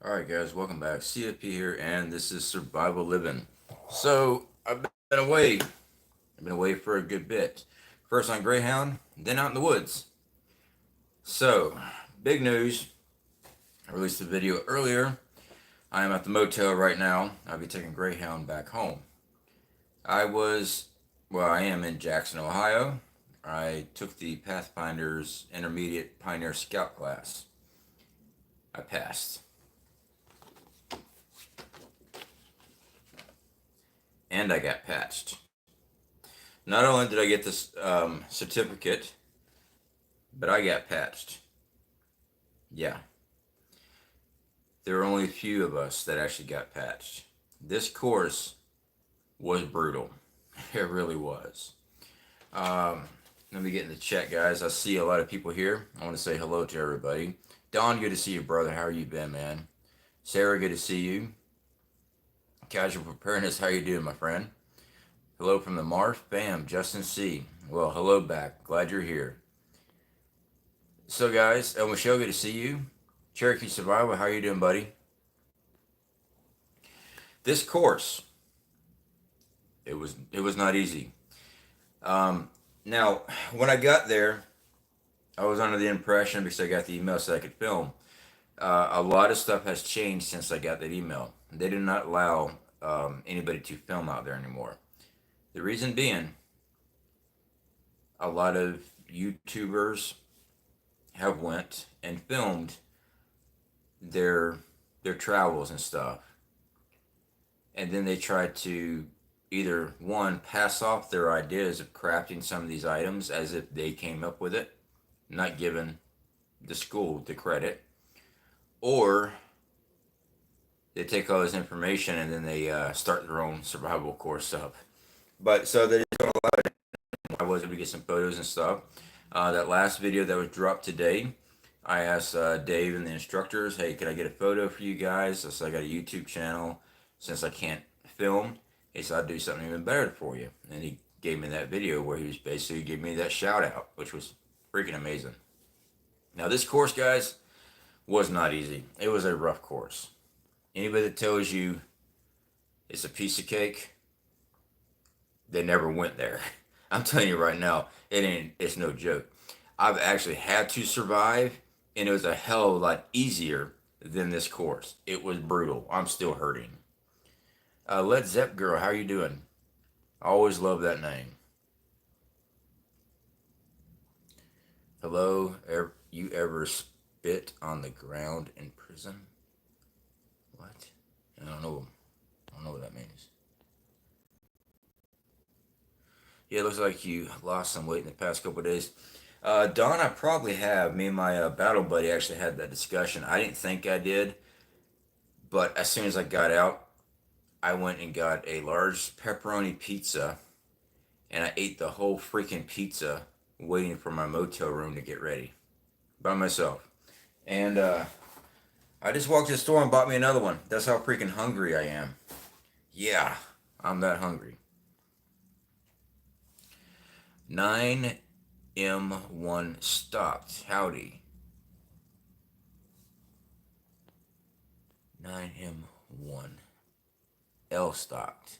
Alright guys, welcome back. CFP here, and this is Survival Living. So, I've been away. I've been away for a good bit. First on Greyhound, then out in the woods. So, big news. I released a video earlier. I am at the motel right now. I'll be taking Greyhound back home. I am in Jackson, Ohio. I took the Pathfinder's Intermediate Pioneer Scout class. I passed. And I got patched. Not only did I get this certificate, but I got patched. Yeah. There were only a few of us that actually got patched. This course was brutal. It really was. Let me get in the chat, guys. I see a lot of people here. I want to say hello to everybody. Don, good to see you, brother. How are you been, man? Sarah, good to see you. Casual Preparedness, how you doing, my friend? Hello from the Marsh. Bam, Justin C. Well, hello back. Glad you're here. So, guys, Michelle, good to see you. Cherokee Survival, how you doing, buddy? This course, it was not easy. Now, when I got there, I was under the impression, because I got the email so I could film, a lot of stuff has changed since I got that email. They do not allow anybody to film out there anymore. The reason being, a lot of YouTubers have went and filmed their travels and stuff, and then they try to either one, pass off their ideas of crafting some of these items as if they came up with it, not giving the school the credit, or they take all this information and then they start their own survival course up. But so they don't allow it. I was able to get some photos and stuff. That last video that was dropped today, I asked Dave and the instructors, hey, could I get a photo for you guys? So I got a YouTube channel. Since I can't film, he said I'd do something even better for you. And he gave me that video where he was basically giving me that shout out, which was freaking amazing. Now this course, guys, was not easy. It was a rough course. Anybody that tells you it's a piece of cake, they never went there. I'm telling you right now, it's no joke. I've actually had to survive, and it was a hell of a lot easier than this course. It was brutal. I'm still hurting. Led Zepp girl, how you doing? I always love that name. Hello, you ever spit on the ground in prison? What? I don't know what that means. Yeah, it looks like you lost some weight in the past couple of days. Don, I probably have. Me and my battle buddy actually had that discussion. I didn't think I did, but as soon as I got out, I went and got a large pepperoni pizza, and I ate the whole freaking pizza waiting for my motel room to get ready by myself. And I just walked to the store and bought me another one. That's how freaking hungry I am. Yeah, I'm that hungry. 9M1 stopped. Howdy. 9M1. L stopped.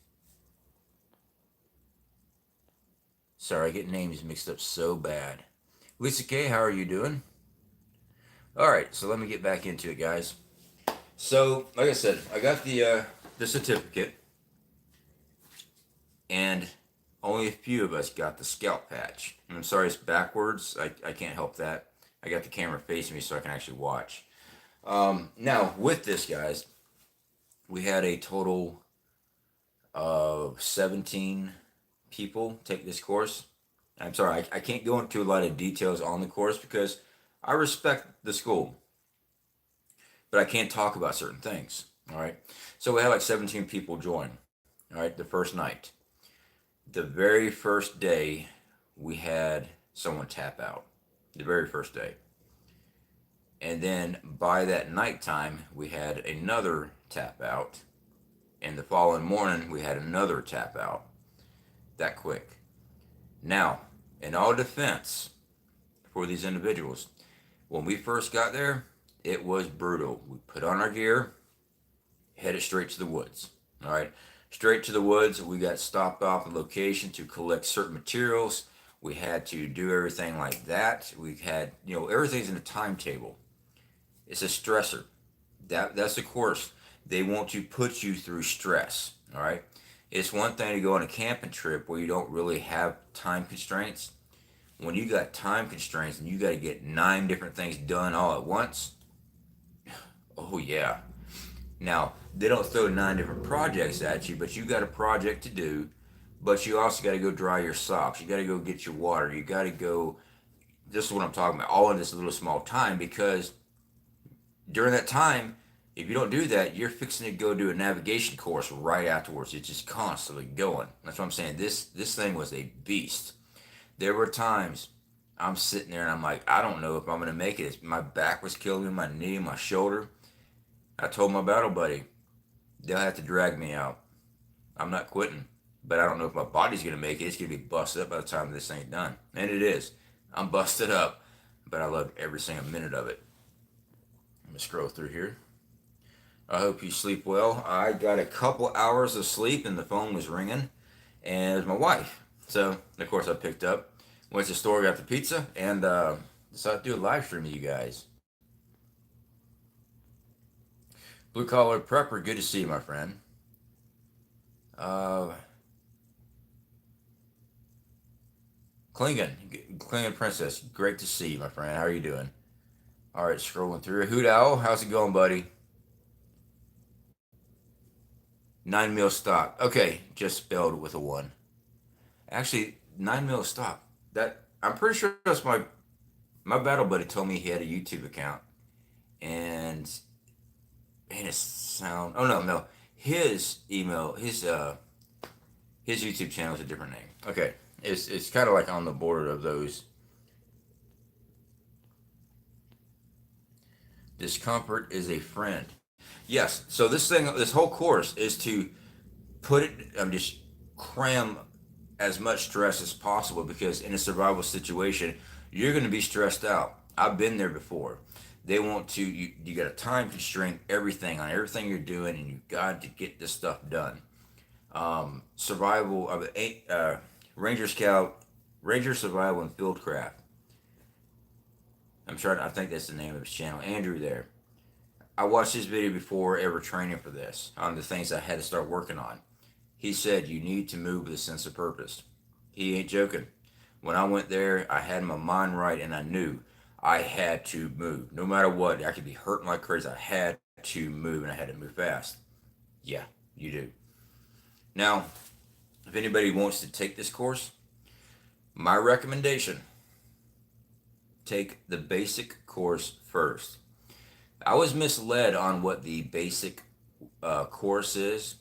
Sorry, I get names mixed up so bad. Lisa K, how are you doing? Alright, so let me get back into it, guys. So, like I said, I got the certificate, and only a few of us got the scout patch. I'm sorry it's backwards. I can't help that. I got the camera facing me so I can actually watch. Now, with this, guys, we had a total of 17 people take this course. I'm sorry, I can't go into a lot of details on the course because I respect the school, but I can't talk about certain things. All right, so we had like 17 people join. All right, the first night. The very first day, we had someone tap out. The very first day. And then by that nighttime, we had another tap out. And the following morning, we had another tap out. That quick. Now, in all defense for these individuals, when we first got there, It was brutal. We put on our gear, headed straight to the woods. All right, straight to the woods. We got stopped off a location to collect certain materials. We had to do everything like that. We had, everything's in a timetable. It's a stressor. That's the course. They want to put you through stress. All right. It's one thing to go on a camping trip where you don't really have time constraints. When you got time constraints and you got to get 9 different things done all at once, oh yeah. Now, they don't throw 9 different projects at you, but you got a project to do, but you also got to go dry your socks. You got to go get your water. You got to go, this is what I'm talking about, all in this little small time, because during that time, if you don't do that, you're fixing to go do a navigation course right afterwards. It's just constantly going. That's what I'm saying. This thing was a beast. There were times I'm sitting there and I'm like, I don't know if I'm gonna make it. My back was killing me, my knee, my shoulder. I told my battle buddy, they'll have to drag me out. I'm not quitting, but I don't know if my body's gonna make it. It's gonna be busted up by the time this thing's done, and it is. I'm busted up, but I loved every single minute of it. Let me scroll through here. I hope you sleep well. I got a couple hours of sleep and the phone was ringing, and it was my wife. So, of course, I picked up, went to the store, got the pizza, and decided to do a live stream with you guys. Blue Collar Prepper, good to see you, my friend. Uh, Klingon Princess, great to see you, my friend. How are you doing? All right, scrolling through. Hoot Owl, how's it going, buddy? 9 mil stock. Okay, just spelled with a 1. Actually, 9 mil stock. That I'm pretty sure that's my battle buddy told me he had a YouTube account, and his sound. Oh no, his email, his YouTube channel is a different name. Okay, it's kind of like on the border of those. Discomfort is a friend. Yes. So this whole course is to put it. I'm just cram as much stress as possible, because in a survival situation, you're going to be stressed out. I've been there before. They want to. You got a time constraint. Everything on everything you're doing, and you got to get this stuff done. Survival of Ranger Scout, Ranger Survival and Fieldcraft. I think that's the name of his channel. Andrew there. I watched his video before ever training for this, on the things I had to start working on. He said you need to move with a sense of purpose. He ain't joking. When I went there, I had my mind right, and I knew I had to move. No matter what, I could be hurting like crazy. I had to move, and I had to move fast. Yeah, you do. Now, if anybody wants to take this course, my recommendation, take the basic course first. I was misled on what the basic course is.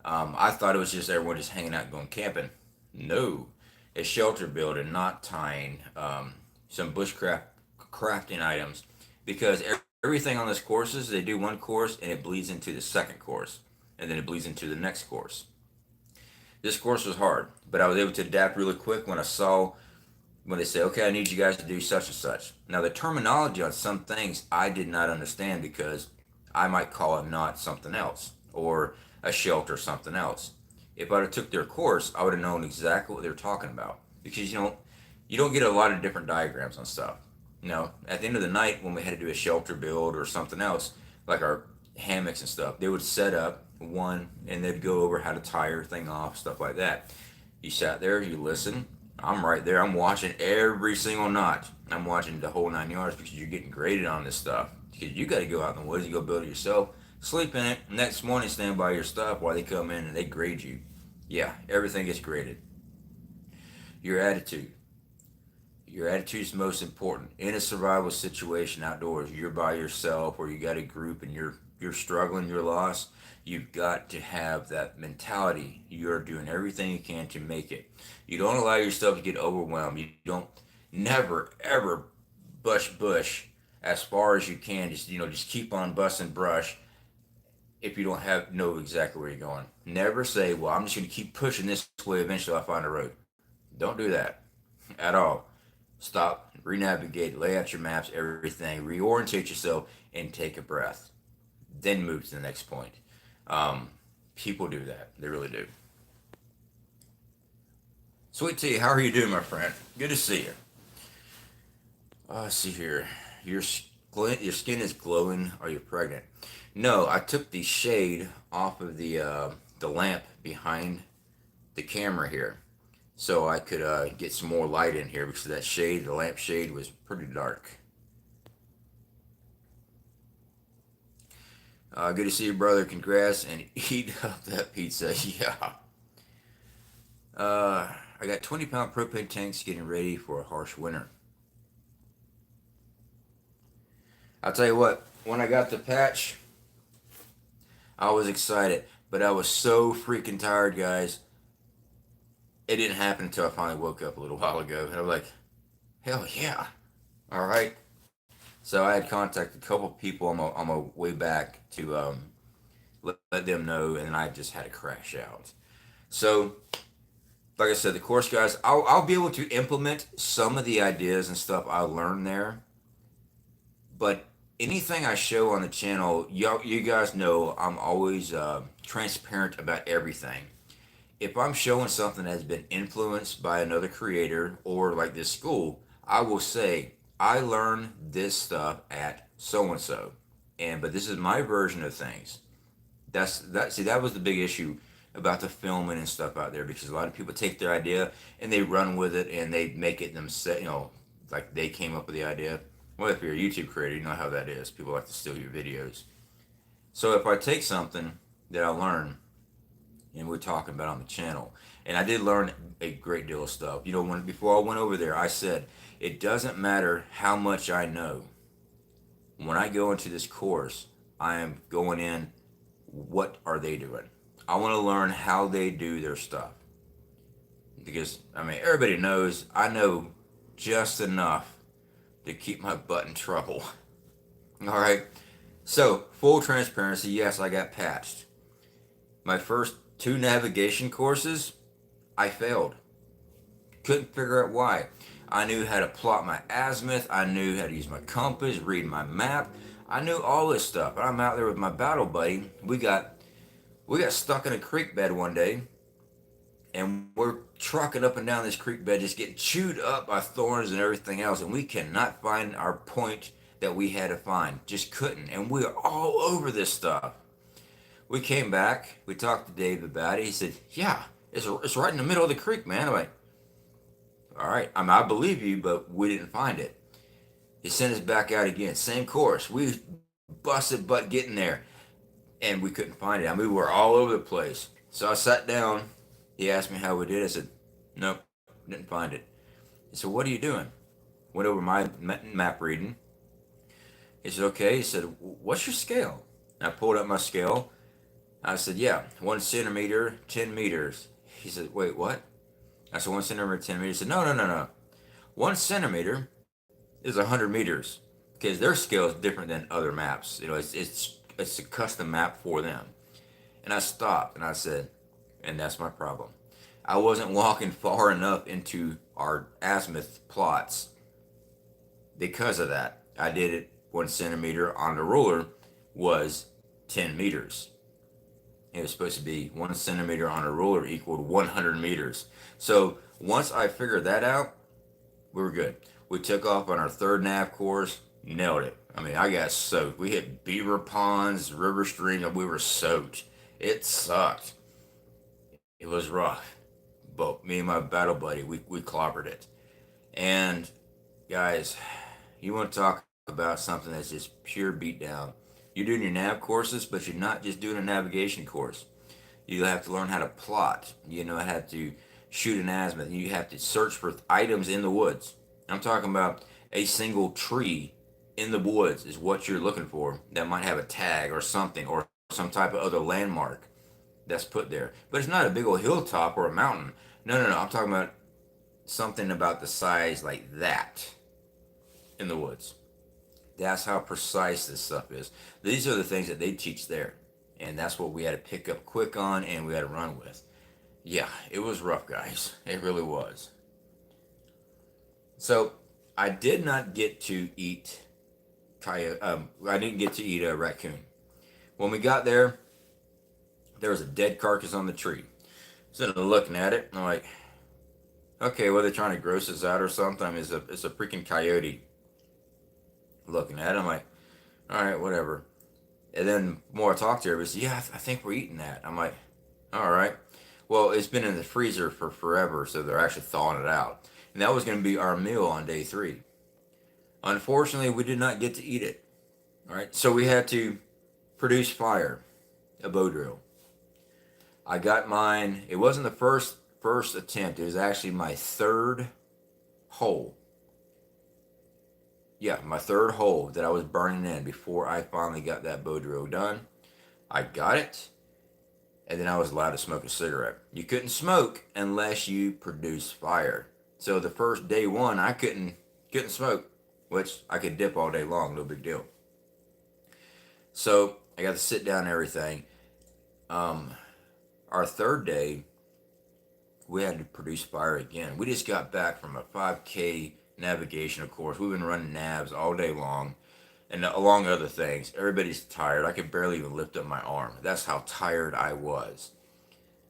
I thought it was just everyone just hanging out going camping. No, it's shelter building, not tying, some bushcraft crafting items, because everything on this courses, they do one course and it bleeds into the second course, and then it bleeds into the next course. This course was hard, but I was able to adapt really quick when they say, okay, I need you guys to do such and such. Now, the terminology on some things I did not understand, because I might call a knot something else, or a shelter something else. If I'd have took their course, I would have known exactly what they were talking about, because you don't get a lot of different diagrams on stuff. At the end of the night, when we had to do a shelter build or something else, like our hammocks and stuff, they would set up one and they'd go over how to tie everything off, stuff like that. You sat there, you listen. I'm right there. I'm watching every single knot. I'm watching the whole 9 yards, because you're getting graded on this stuff. Because you got to go out in the woods, you go build it yourself, sleep in it. Next morning, stand by your stuff while they come in and they grade you. Yeah, everything gets graded. Your attitude. Your attitude is most important. In a survival situation outdoors, you're by yourself or you got a group and you're struggling, you're lost. You've got to have that mentality. You're doing everything you can to make it. You don't allow yourself to get overwhelmed. You don't never ever bush as far as you can. Just keep on busting brush if you don't know exactly where you're going. Never say, well, I'm just going to keep pushing this way. Eventually I'll find a road. Don't do that at all. Stop, re-navigate, lay out your maps, everything, reorientate yourself, and take a breath. Then move to the next point. Um, People do that. They really do. Sweet Tea, how are you doing, my friend? Good to see you. Let's see here. Your skin is glowing. Are you pregnant? No, I took the shade off of the lamp behind the camera here, so I could get some more light in here because that shade, the lamp shade, was pretty dark. Good to see you, brother. Congrats, and eat up that pizza. Yeah. I got 20-pound propane tanks getting ready for a harsh winter. I'll tell you what, when I got the patch, I was excited, but I was so freaking tired, guys. It didn't happen until I finally woke up a little while ago, and I'm like, hell yeah. All right. So I had contacted a couple people on my way back to let them know, and I just had to crash out. So, like I said, the course, guys, I'll be able to implement some of the ideas and stuff I learned there, but anything I show on the channel, you guys know I'm always transparent about everything. If I'm showing something that has been influenced by another creator or like this school, I will say I learned this stuff at so and so, but this is my version of things. See, that was the big issue about the filming and stuff out there, because a lot of people take their idea and they run with it and they make it themselves, like they came up with the idea. Well, if you're a YouTube creator, you know how that is. People like to steal your videos. So if I take something that I learned and we're talking about on the channel, and I did learn a great deal of stuff. Before I went over there, I said it doesn't matter how much I know. When I go into this course, I am going in, what are they doing? I want to learn how they do their stuff. Because, everybody knows I know just enough to keep my butt in trouble. All right. So, full transparency, yes, I got patched. My first 2 navigation courses, I failed. Couldn't figure out why. I knew how to plot my azimuth. I knew how to use my compass, read my map. I knew all this stuff. I'm out there with my battle buddy. We got stuck in a creek bed one day, and we're trucking up and down this creek bed, just getting chewed up by thorns and everything else, and we cannot find our point that we had to find. Just couldn't, and we are all over this stuff. We came back. We talked to Dave about it. He said, "Yeah, it's right in the middle of the creek, man." I'm like, "All right, I believe you, but we didn't find it." He sent us back out again. Same course. We busted butt getting there, and we couldn't find it. We were all over the place. So I sat down. He asked me how we did. I said, "Nope, didn't find it." He said, "What are you doing?" Went over my map reading. He said, "Okay." He said, "What's your scale?" And I pulled up my scale. I said, "Yeah, 1 centimeter, 10 meters." He said, "Wait, what?" I said, 1 centimeter, 10 meters. He said, No. 1 centimeter is 100 meters, because their scale is different than other maps. It's a custom map for them." And I stopped and I said, and that's my problem. I wasn't walking far enough into our azimuth plots. Because of that, I did it 1 centimeter on the ruler was 10 meters. It was supposed to be 1 centimeter on a ruler equaled 100 meters. So once I figured that out, we were good. We took off on our 3rd nav course, nailed it. I got soaked. We hit beaver ponds, river streams, and we were soaked. It sucked. It was rough. But me and my battle buddy, we clobbered it. And guys, you want to talk about something that's just pure beatdown. You're doing your nav courses, but you're not just doing a navigation course. You have to learn how to plot. You know how to shoot an azimuth. You have to search for items in the woods. I'm talking about a single tree in the woods is what you're looking for that might have a tag or something, or some type of other landmark that's put there. But it's not a big old hilltop or a mountain. No. I'm talking about something about the size like that in the woods. That's how precise this stuff is. These are the things that they teach there. And that's what we had to pick up quick on, and we had to run with. Yeah, it was rough, guys. It really was. So I did not get to eat coyote. I didn't get to eat a raccoon. When we got there, there was a dead carcass on the tree. So I'm looking at it, and I'm like, okay, well they're trying to gross us out or something. I mean, it's a freaking coyote. Looking at it, I'm like, all right, whatever. And then the more I talked to her, it was, yeah, I think we're eating that. I'm like, all right. Well, it's been in the freezer for forever, so they're actually thawing it out. And that was going to be our meal on day 3. Unfortunately, we did not get to eat it. All right, so we had to produce fire, a bow drill. I got mine. It wasn't the first attempt. It was actually my third hole. Yeah, my third hole that I was burning in before I finally got that bow drill done. I got it, and then I was allowed to smoke a cigarette. You couldn't smoke unless you produced fire. So the first day 1, I couldn't smoke, which I could dip all day long, no big deal. So I got to sit down and everything. Our third day, we had to produce fire again. We just got back from a 5K navigation, of course. We've been running navs all day long, and along other things. Everybody's tired. I could barely even lift up my arm. That's how tired I was.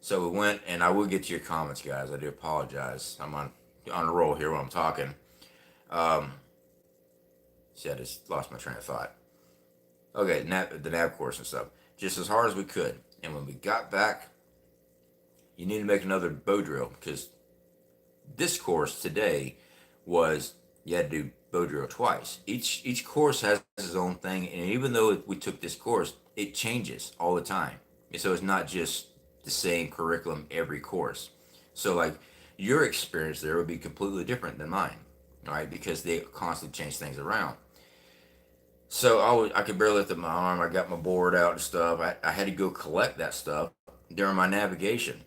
So we went, and I will get to your comments, guys. I do apologize. I'm on a roll here when I'm talking. See, I just lost my train of thought. Okay, the nav course and stuff. Just as hard as we could. And when we got back, you need to make another bow drill, because this course today was you had to do bow drill twice. Each course has its own thing, and even though we took this course, it changes all the time. And so it's not just the same curriculum every course. So like your experience there would be completely different than mine, all right? Because they constantly change things around. So I could barely lift up my arm. I got my board out and stuff. I had to go collect that stuff during my navigation.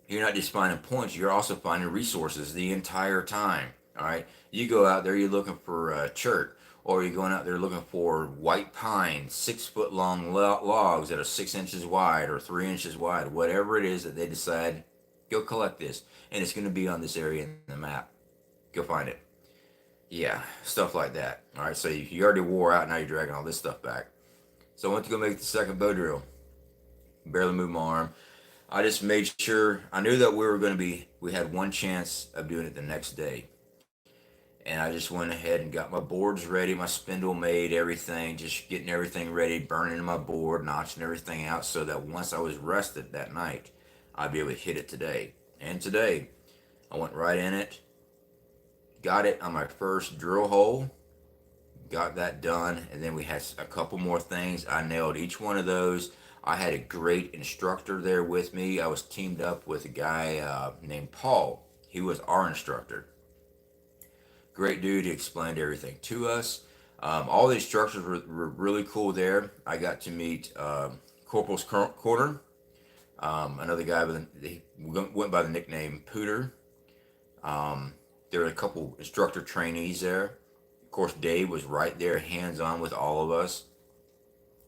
You're not just finding points, you're also finding resources the entire time. All right, you go out there, you're looking for a chert, or you're going out there looking for white pine, 6-foot long logs that are 6 inches wide or 3 inches wide, whatever it is that they decide, go collect this, and it's going to be on this area in the map. Go find it. Yeah, stuff like that. All right, so you already wore out, now you're dragging all this stuff back. So I went to go make the second bow drill. Barely moved my arm. I just made sure, I knew that we had one chance of doing it the next day. And I just went ahead and got my boards ready, my spindle made, everything, just getting everything ready, burning my board, notching everything out so that once I was rested that night, I'd be able to hit it today. And today, I went right in it, got it on my first drill hole, got that done, and then we had a couple more things. I nailed each one of those. I had a great instructor there with me. I was teamed up with a guy named Paul. He was our instructor. Great dude. He explained everything to us. All the instructors were really cool there. I got to meet Corporal's Corner, another guy he went by the nickname Pooter. There were a couple instructor trainees there. Of course, Dave was right there, hands-on with all of us.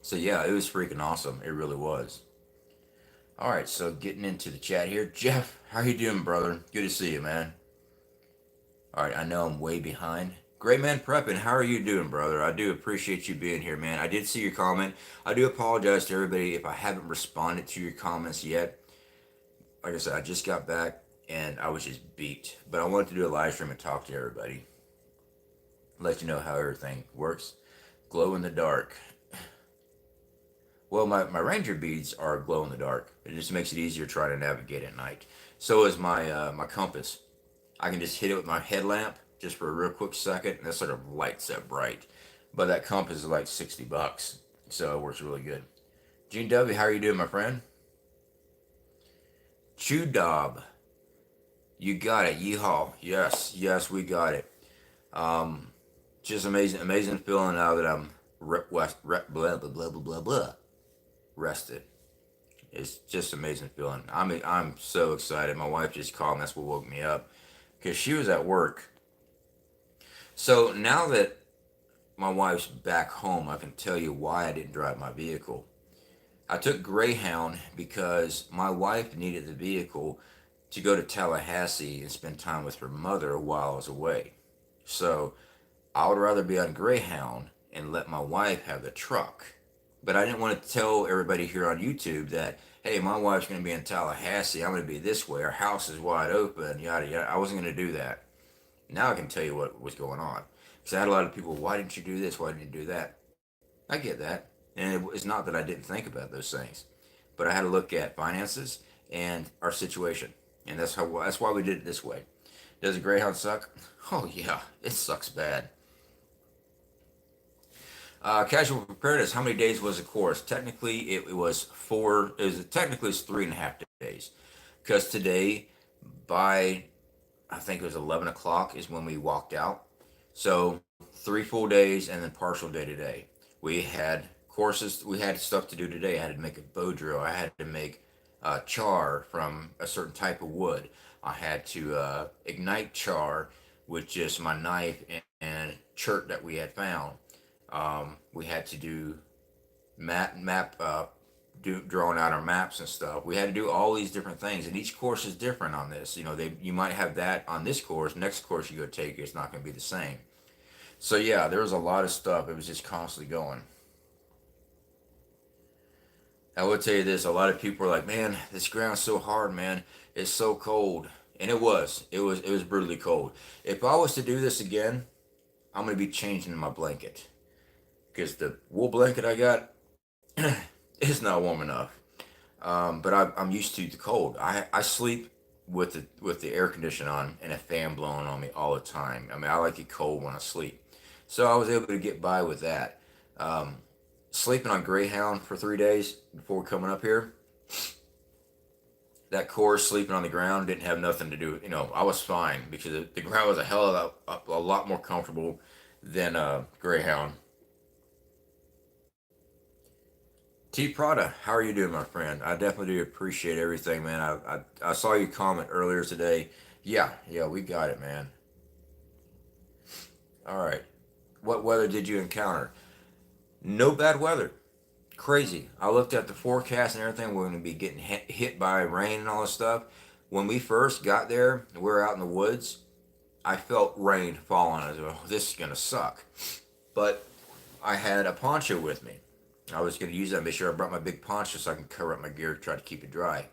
So yeah, it was freaking awesome. It really was. All right, so getting into the chat here. Jeff, how you doing, brother? Good to see you, man. All right, I know I'm way behind. Great man prepping. How are you doing, brother? I do appreciate you being here, man. I did see your comment. I do apologize to everybody if I haven't responded to your comments yet. Like I said, I just got back and I was just beat. But I wanted to do a live stream and talk to everybody. Let you know how everything works. Glow in the dark. Well, my ranger beads are glow in the dark. It just makes it easier trying to navigate at night. So is my compass. I can just hit it with my headlamp just for a real quick second, and that sort of lights up bright. But that compass is like $60, so it works really good. Gene W, how are you doing, my friend? Chew Dob, you got it. Yeehaw. Yes, we got it. Just amazing feeling now that I'm rested. It's just amazing feeling. I'm so excited. My wife just called, and that's what woke me up because she was at work. So now that my wife's back home, I can tell you why I didn't drive my vehicle. I took Greyhound because my wife needed the vehicle to go to Tallahassee and spend time with her mother while I was away. So I would rather be on Greyhound and let my wife have the truck. But I didn't want to tell everybody here on YouTube that, hey, my wife's going to be in Tallahassee. I'm going to be this way. Our house is wide open. Yada yada. I wasn't going to do that. Now I can tell you what was going on. Because I had a lot of people, why didn't you do this? Why didn't you do that? I get that. And it's not that I didn't think about those things. But I had to look at finances and our situation. And that's why we did it this way. Does a Greyhound suck? Oh yeah, it sucks bad. Casual preparedness. How many days was the course? Technically, it was four. Technically it's 3.5 days, because today, by I think it was 11 o'clock is when we walked out. So 3 full days and then partial day today. We had courses. We had stuff to do today. I had to make a bow drill. I had to make char from a certain type of wood. I had to ignite char with just my knife and chert that we had found. We had to do drawing out our maps and stuff. We had to do all these different things, and each course is different on this. You know, you might have that on this course. Next course you go take, it's not going to be the same. So yeah, there was a lot of stuff. It was just constantly going. I would tell you this: a lot of people are like, "Man, this ground's so hard, man. It's so cold," and it was. It was brutally cold. If I was to do this again, I'm going to be changing my blanket, because the wool blanket I got is not warm enough. But I'm used to the cold. I sleep with the air conditioner on and a fan blowing on me all the time. I mean, I like it cold when I sleep. So I was able to get by with that. Um, Sleeping on Greyhound for 3 days before coming up here. That course, sleeping on the ground, didn't have nothing to do. You know, I was fine because the ground was a lot more comfortable than Greyhound. T Prada, how are you doing, my friend? I definitely do appreciate everything, man. I saw you comment earlier today. Yeah, we got it, man. All right. What weather did you encounter? No bad weather. Crazy. I looked at the forecast and everything. We're going to be getting hit by rain and all this stuff. When we first got there, we were out in the woods. I felt rain falling. I was like, oh, this is going to suck. But I had a poncho with me. I was going to use that. Make sure I brought my big poncho so I can cover up my gear, try to keep it dry.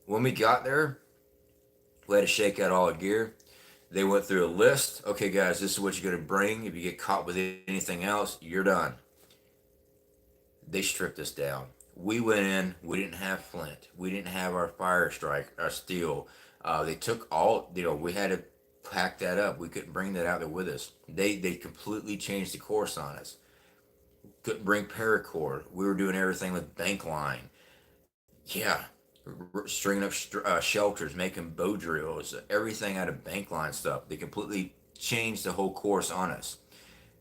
When we got there, we had to shake out all the gear. They went through a list. Okay, guys, this is what you're going to bring. If you get caught with anything else, you're done. They stripped us down. We went in. We didn't have flint. We didn't have our fire strike, our steel. They took all. You know, we had to pack that up. We couldn't bring that out there with us. They completely changed the course on us. Couldn't bring paracord. We were doing everything with bank line. Yeah, stringing up shelters, making bow drills, everything out of bank line stuff. They completely changed the whole course on us.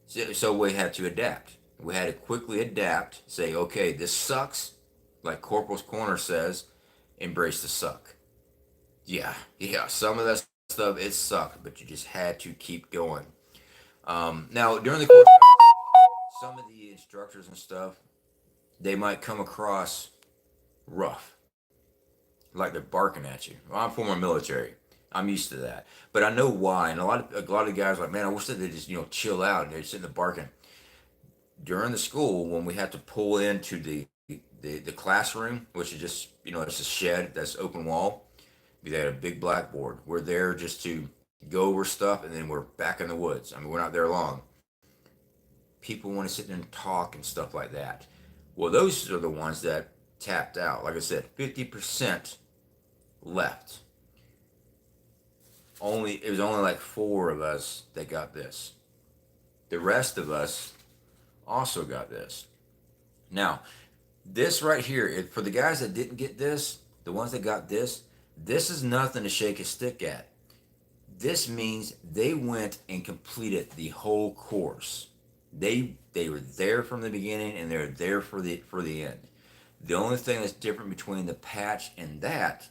So we had to adapt. We had to quickly adapt, say, okay, this sucks. Like Corporal's Corner says, embrace the suck. Yeah, some of that stuff, it sucked, but you just had to keep going. Now, during the course, some of the instructors and stuff, they might come across rough, like they're barking at you. Well, I'm former military. I'm used to that, but I know why. And a lot of guys are like, man, I wish that they just chill out and they're sitting there barking. During the school, when we had to pull into the classroom, which is just it's a shed that's open wall. We had a big blackboard. We're there just to go over stuff, and then we're back in the woods. I mean, we're not there long. People want to sit there and talk and stuff like that. Well, those are the ones that tapped out. Like I said, 50% left. It was only like 4 of us that got this. The rest of us also got this. Now, this right here, for the guys that didn't get this, the ones that got this is nothing to shake a stick at. This means they went and completed the whole course. They were there from the beginning and they're there for the end. The only thing that's different between the patch and that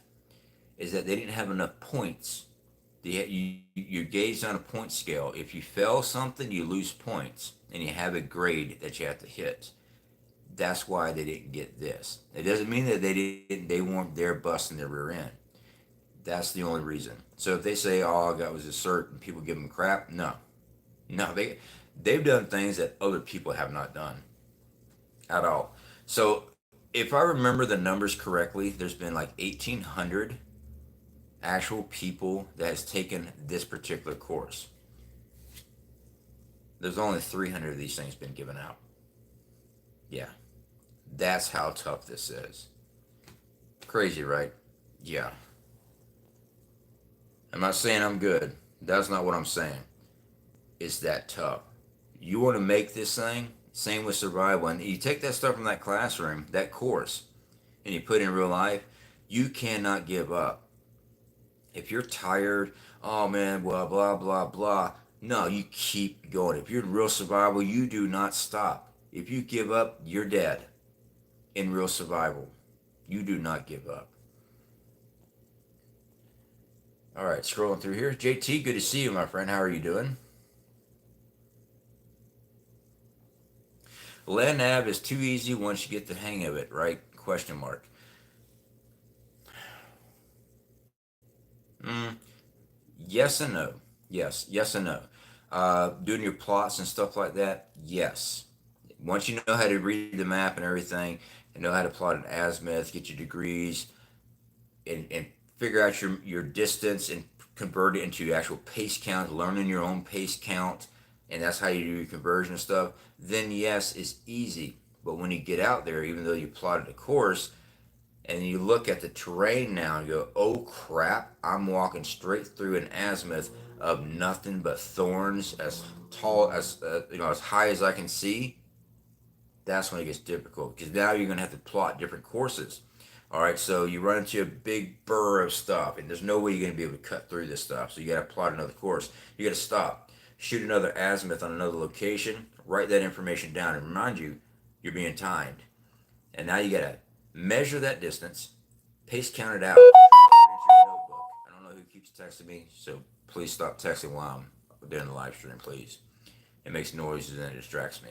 is that they didn't have enough points. You're gauged on a point scale. If you fail something, you lose points, and you have a grade that you have to hit. That's why they didn't get this. It doesn't mean that they weren't there busting their rear end. That's the only reason. So if they say all I got was a cert and people give them crap, no, no, they've done things that other people have not done at all. So if I remember the numbers correctly, there's been like 1,800 actual people that has taken this particular course. There's only 300 of these things been given out. Yeah, that's how tough this is. Crazy, right? Yeah. I'm not saying I'm good. That's not what I'm saying. It's that tough. You want to make this thing, same with survival, and you take that stuff from that classroom, that course, and you put it in real life, you cannot give up. If you're tired, oh man, blah, blah, blah, blah. No, you keep going. If you're in real survival, you do not stop. If you give up, you're dead in real survival. You do not give up. All right, scrolling through here. JT, good to see you, my friend. How are you doing? Land nav is too easy once you get the hang of it, right? Question mark. Mm, yes and no. Yes and no. Doing your plots and stuff like that, yes. Once you know how to read the map and everything, and know how to plot an azimuth, get your degrees, and figure out your distance and convert it into actual pace count, learning your own pace count, and that's how you do your conversion and stuff, then yes, it's easy. But when you get out there, even though you plotted a course, and you look at the terrain now and go, oh crap, I'm walking straight through an azimuth of nothing but thorns as tall as, as high as I can see, that's when it gets difficult, because now you're going to have to plot different courses. All right, so you run into a big burr of stuff, and there's no way you're going to be able to cut through this stuff. So you got to plot another course. You got to stop, shoot another azimuth on another location, write that information down, and remind you, you're being timed. And now you got to measure that distance, pace count it out, into your notebook. I don't know who keeps texting me, so please stop texting while I'm doing the live stream, please. It makes noises and it distracts me.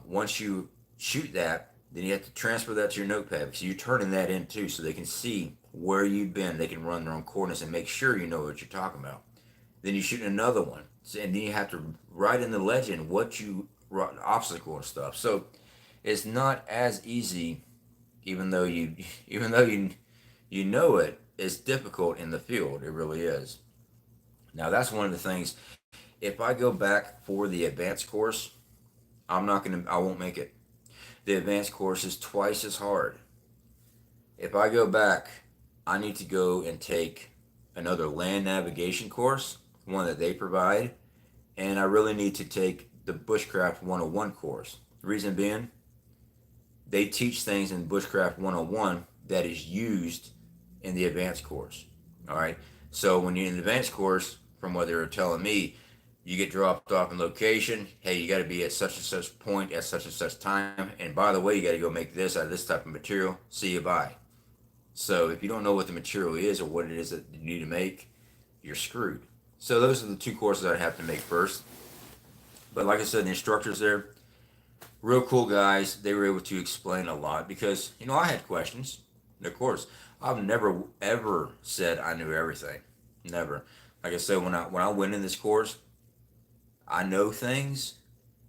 Once you shoot that, then you have to transfer that to your notepad. So you're turning that in too, so they can see where you've been. They can run their own coordinates and make sure you know what you're talking about. Then you shoot another one, and then you have to write in the legend what you obstacle and stuff. So it's not as easy, even though you know it. It's difficult in the field. It really is. Now that's one of the things. If I go back for the advanced course, I won't make it. The advanced course is twice as hard. If I go back, I need to go and take another land navigation course, one that they provide, and I really need to take the Bushcraft 101 course. The reason being, they teach things in Bushcraft 101 that is used in the advanced course. All right. So when you're in the advanced course, from what they were telling me, you get dropped off in location. Hey, you got to be at such and such point at such and such time. And by the way, you got to go make this out of this type of material. See you, bye. So if you don't know what the material is or what it is that you need to make, you're screwed. So those are the two courses I have to make first. But like I said, the instructors there, real cool guys. They were able to explain a lot because, I had questions. Of course, I've never, ever said I knew everything. Never. Like I said, when I went in this course, I know things,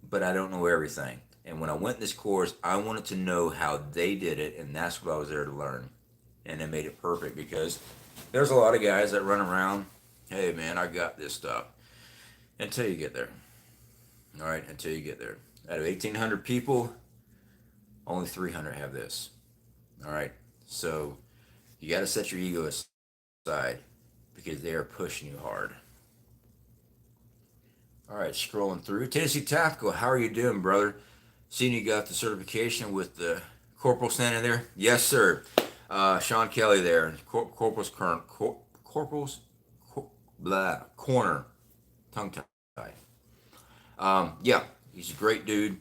but I don't know everything. And when I went in this course, I wanted to know how they did it, and that's what I was there to learn. And it made it perfect because there's a lot of guys that run around, hey man, I got this stuff. Until you get there. All right, until you get there. Out of 1,800 people, only 300 have this. All right, so you got to set your ego aside because they are pushing you hard. All right, scrolling through. Tennessee Tactical, how are you doing, brother? Seeing you got the certification with the corporal standing there? Yes, sir. Sean Kelly there. Corporal's corner. Tongue tie. Yeah, he's a great dude.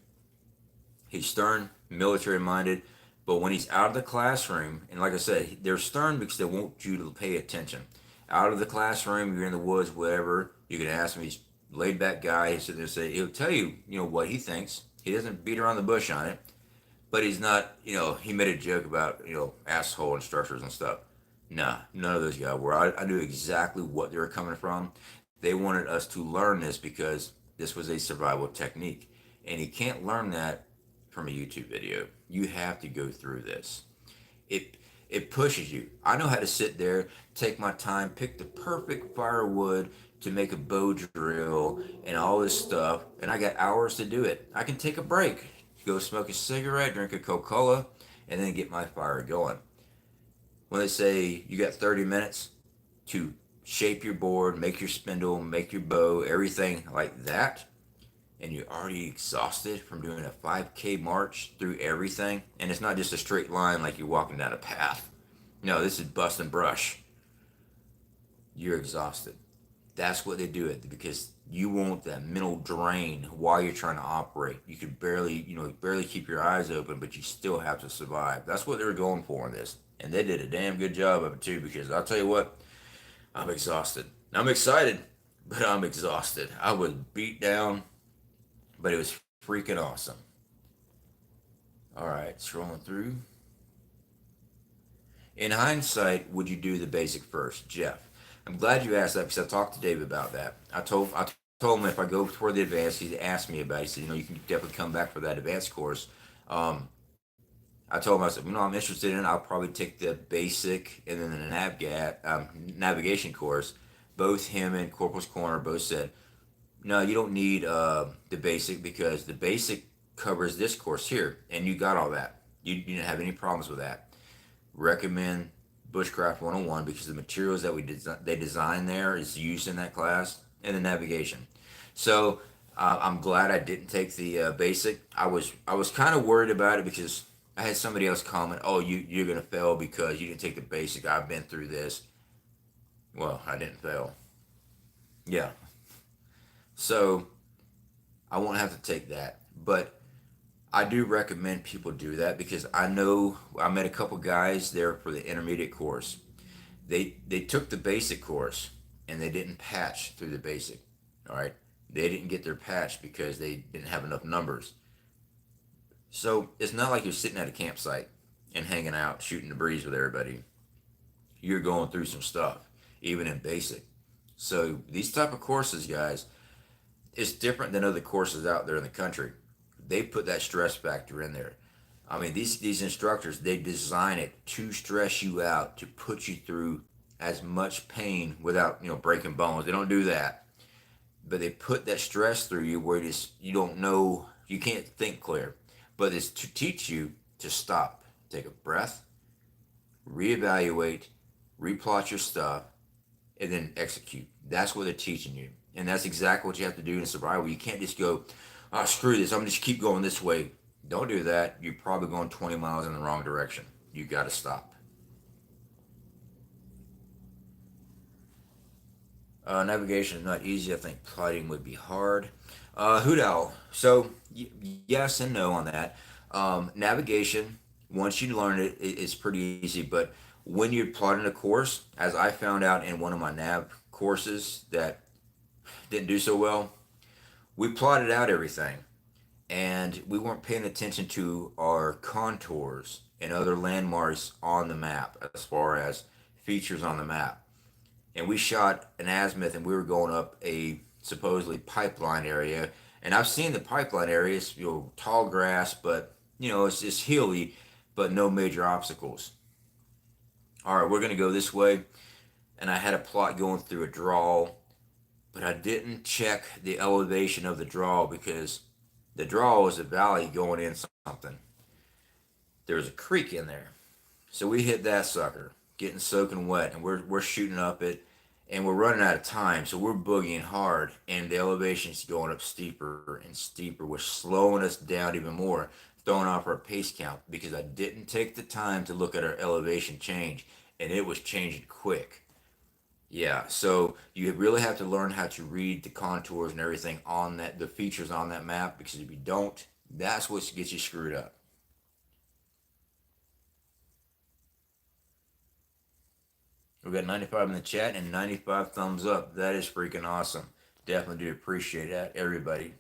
He's stern, military minded. But when he's out of the classroom, and like I said, they're stern because they want you to pay attention. Out of the classroom, you're in the woods, whatever, you can ask him. He's laid back guy. He'll sit there and say, he'll tell you, what he thinks. He doesn't beat around the bush on it, but he's not, he made a joke about, asshole instructors and stuff. Nah, none of those guys were. I knew exactly what they were coming from. They wanted us to learn this because this was a survival technique. And you can't learn that from a YouTube video. You have to go through this. It it pushes you. I know how to sit there, take my time, pick the perfect firewood to make a bow drill and all this stuff, and I got hours to do it. I can take a break, go smoke a cigarette, drink a Coca-Cola, and then get my fire going. When they say you got 30 minutes to shape your board, make your spindle, make your bow, everything like that, and you're already exhausted from doing a 5K march through everything, and it's not just a straight line like you're walking down a path. No, this is bust and brush. You're exhausted. That's what they do it because you want that mental drain while you're trying to operate. You could barely, barely keep your eyes open, but you still have to survive. That's what they were going for in this. And they did a damn good job of it too, because I'll tell you what, I'm exhausted. I'm excited, but I'm exhausted. I was beat down, but it was freaking awesome. All right, scrolling through. In hindsight, would you do the basic first, Jeff? I'm glad you asked that because I talked to Dave about that. I told him if I go for the advanced, he asked me about it. He said, you can definitely come back for that advanced course. Um, I told him, I said, I'm interested in it. I'll probably take the basic and then the navigation course. Both him and Corporal's Corner both said, no, you don't need the basic because the basic covers this course here, and you got all that. You didn't have any problems with that. Recommend Bushcraft 101 because the materials that they design there is used in that class and the navigation. So I'm glad I didn't take the basic. I was kind of worried about it because I had somebody else comment, "Oh, you're gonna fail because you didn't take the basic. I've been through this." Well, I didn't fail. Yeah. So I won't have to take that, but I do recommend people do that because I know I met a couple guys there for the intermediate course. They took the basic course and they didn't patch through the basic. All right, they didn't get their patch because they didn't have enough numbers. So it's not like you're sitting at a campsite and hanging out, shooting the breeze with everybody. You're going through some stuff, even in basic. So these type of courses, guys, it's different than other courses out there in the country. They put that stress factor in there. I mean, these instructors, they design it to stress you out, to put you through as much pain without breaking bones. They don't do that, but they put that stress through you where you don't know, you can't think clear. But it's to teach you to stop, take a breath, reevaluate, replot your stuff, and then execute. That's what they're teaching you. And that's exactly what you have to do in survival. You can't just go, oh, screw this, I'm just keep going this way. Don't do that. You're probably going 20 miles in the wrong direction. You got to stop. Navigation is not easy. I think plotting would be hard. Hoot owl. So, yes and no on that. Navigation, once you learn it, it's pretty easy. But when you're plotting a course, as I found out in one of my nav courses that didn't do so well, we plotted out everything and we weren't paying attention to our contours and other landmarks on the map as far as features on the map. And we shot an azimuth and we were going up a supposedly pipeline area. And I've seen the pipeline areas, tall grass, but it's just hilly, but no major obstacles. All right, we're gonna go this way, and I had a plot going through a draw, but I didn't check the elevation of the draw because the draw was a valley going in something. There was a creek in there, so we hit that sucker, getting soaking wet, and we're shooting up it, and we're running out of time, so we're boogieing hard, and the elevation's going up steeper and steeper, which slowing us down even more, throwing off our pace count because I didn't take the time to look at our elevation change, and it was changing quick. Yeah, so you really have to learn how to read the contours and everything on that, the features on that map, because if you don't, that's what gets you screwed up. We got 95 in the chat and 95 thumbs up. That is freaking awesome. Definitely do appreciate that, everybody.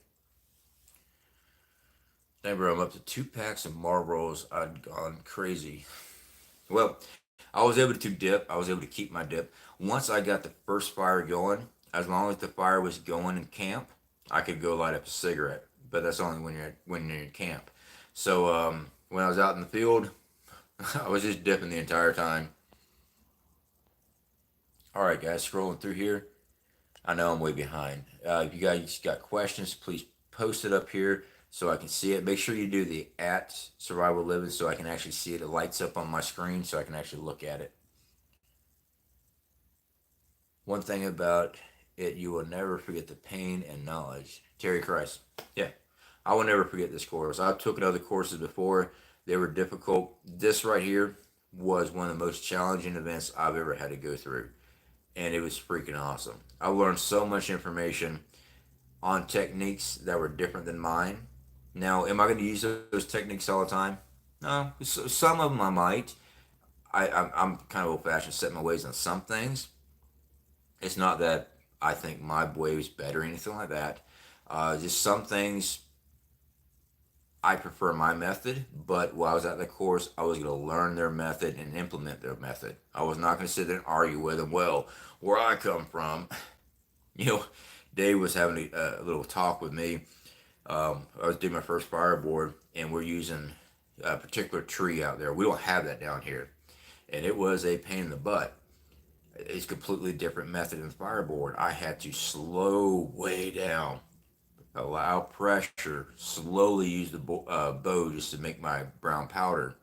Remember, I'm up to 2 packs of Marlboros. I'd gone crazy. Well, I was able to dip. I was able to keep my dip. Once I got the first fire going, as long as the fire was going in camp, I could go light up a cigarette. But that's only when you're in camp. So when I was out in the field, I was just dipping the entire time. All right, guys, scrolling through here. I know I'm way behind. If you guys got questions, please post it up here so I can see it. Make sure you do the at Survival Living so I can actually see it. It lights up on my screen so I can actually look at it. One thing about it, you will never forget the pain and knowledge. Terry Christ. Yeah, I will never forget this course. I took other courses before. They were difficult. This right here was one of the most challenging events I've ever had to go through. And it was freaking awesome. I learned so much information on techniques that were different than mine. Now, am I going to use those techniques all the time? No. Some of them I might. I'm kind of old fashioned, set my ways on some things. It's not that I think my way is better or anything like that. Just some things I prefer my method, but while I was at the course, I was going to learn their method and implement their method. I was not going to sit there and argue with them. Well, where I come from, you know, Dave was having a little talk with me. I was doing my first fireboard, and we're using a particular tree out there. We don't have that down here, and it was a pain in the butt. It's a completely different method than the fireboard. I had to slow way down, allow pressure, slowly use the bow just to make my brown powder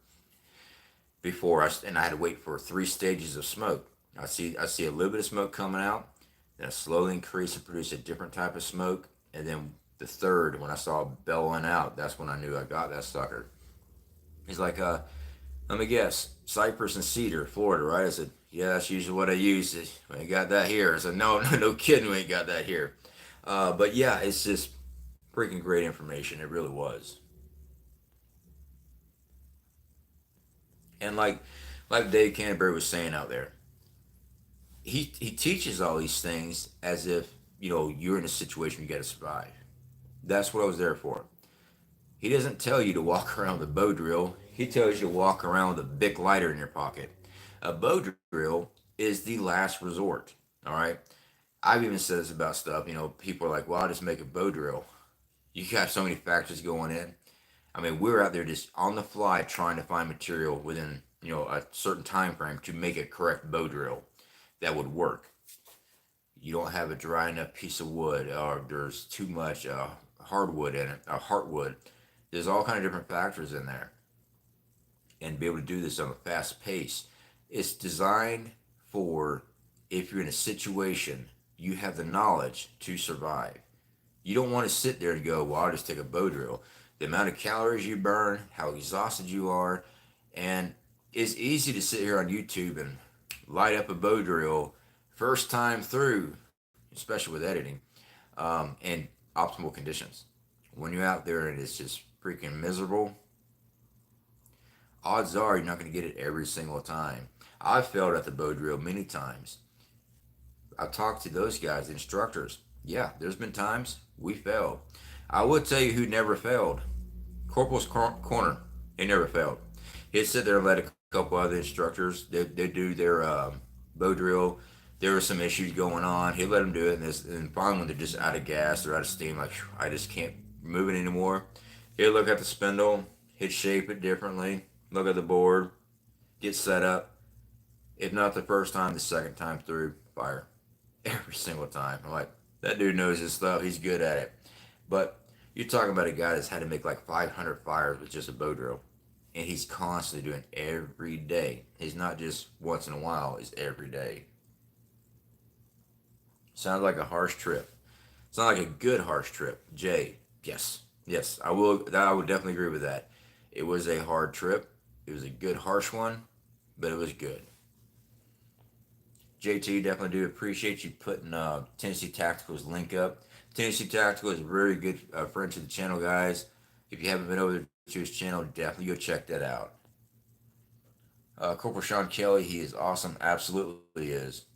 and I had to wait for 3 stages of smoke. I see a little bit of smoke coming out, then I slowly increase and produce a different type of smoke, and then the third, when I saw it bellowing out, that's when I knew I got that sucker. He's like, let me guess, cypress and cedar, Florida, right? I said, yeah, that's usually what I use. We ain't got that here. I said, no, no, no kidding, we ain't got that here. But yeah, it's just freaking great information. It really was. And like Dave Canterbury was saying out there, he teaches all these things as if you're in a situation you got to survive. That's what I was there for. He doesn't tell you to walk around with a bow drill. He tells you to walk around with a big lighter in your pocket. A bow drill is the last resort. All right. I've even said this about stuff. People are like, "Well, I'll just make a bow drill." You got so many factors going in. I mean, we're out there just on the fly trying to find material within a certain time frame to make a correct bow drill that would work. You don't have a dry enough piece of wood, or there's too much hardwood in it, heartwood. There's all kind of different factors in there, and be able to do this on a fast pace. It's designed for if you're in a situation you have the knowledge to survive. You don't want to sit there and go, well, I'll just take a bow drill. The amount of calories you burn, how exhausted you are, and it's easy to sit here on YouTube and light up a bow drill first time through, especially with editing, in optimal conditions. When you're out there and it's just freaking miserable, odds are you're not going to get it every single time. I've failed at the bow drill many times. I've talked to those guys, the instructors. Yeah, there's been times we failed. I would tell you who never failed. Corporal's Corner. He never failed. He'd sit there and let a couple other instructors, they do their bow drill. There were some issues going on. He'd let them do it, and finally when they're just out of gas, they're out of steam, like, I just can't move it anymore. He'd look at the spindle, he'd shape it differently, look at the board, get set up. If not the first time, the second time through, fire. Every single time. I'm like, that dude knows his stuff. He's good at it. But you're talking about a guy that's had to make like 500 fires with just a bow drill. And he's constantly doing it every day. He's not just once in a while, it's every day. Sounds like a harsh trip. It's not like a good harsh trip. Jay, yes. Yes, I would definitely agree with that. It was a hard trip. It was a good harsh one, but it was good. JT, definitely do appreciate you putting Tennessee Tactical's link up. Tennessee Tactical is a very good friend to the channel, guys. If you haven't been over to his channel, definitely go check that out. Corporal Sean Kelly, he is awesome. Absolutely is.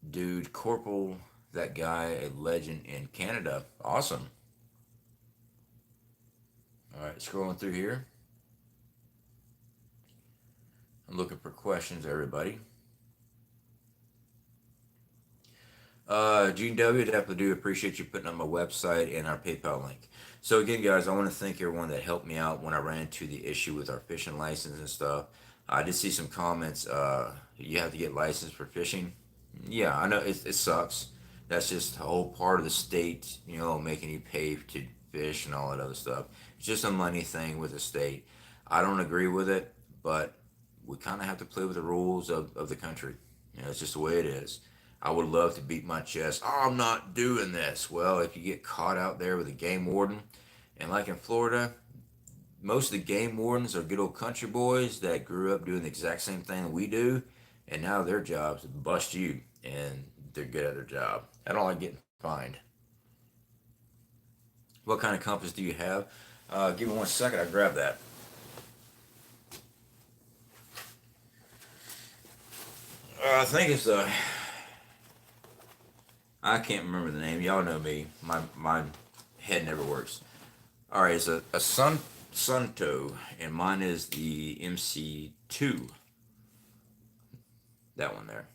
Dude, Corporal, that guy, a legend in Canada. Awesome. All right, scrolling through here. I'm looking for questions, everybody. Gene W, definitely do appreciate you putting on my website and our PayPal link. So again, guys, I want to thank everyone that helped me out when I ran into the issue with our fishing license and stuff. I did see some comments. You have to get licensed for fishing. Yeah, I know it sucks. That's just a whole part of the state, making you pay to fish and all that other stuff. It's just a money thing with the state. I don't agree with it, but we kind of have to play with the rules of the country. It's just the way it is. I would love to beat my chest. Oh, I'm not doing this. Well, if you get caught out there with a game warden, and like in Florida, most of the game wardens are good old country boys that grew up doing the exact same thing that we do, and now their job's to bust you, and they're good at their job. I don't like getting fined. What kind of compass do you have? Give me 1 second. I grab that. I think it's I can't remember the name. Y'all know me. My head never works. All right, it's a Sunto, and mine is the MC2. That one there.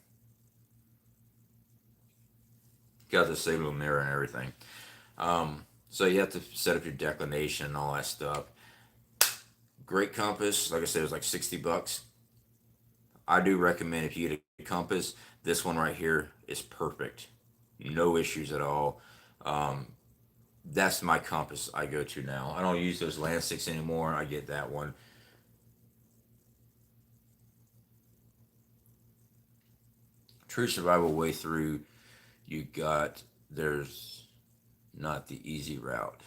Got the same little mirror and everything. So you have to set up your declination and all that stuff. Great compass. Like I said, it was like $60. I do recommend if you get a compass, this one right here is perfect. No issues at all. That's my compass I go to now. I don't use those Landsticks anymore. I get that one. True survival way through. There's not the easy route.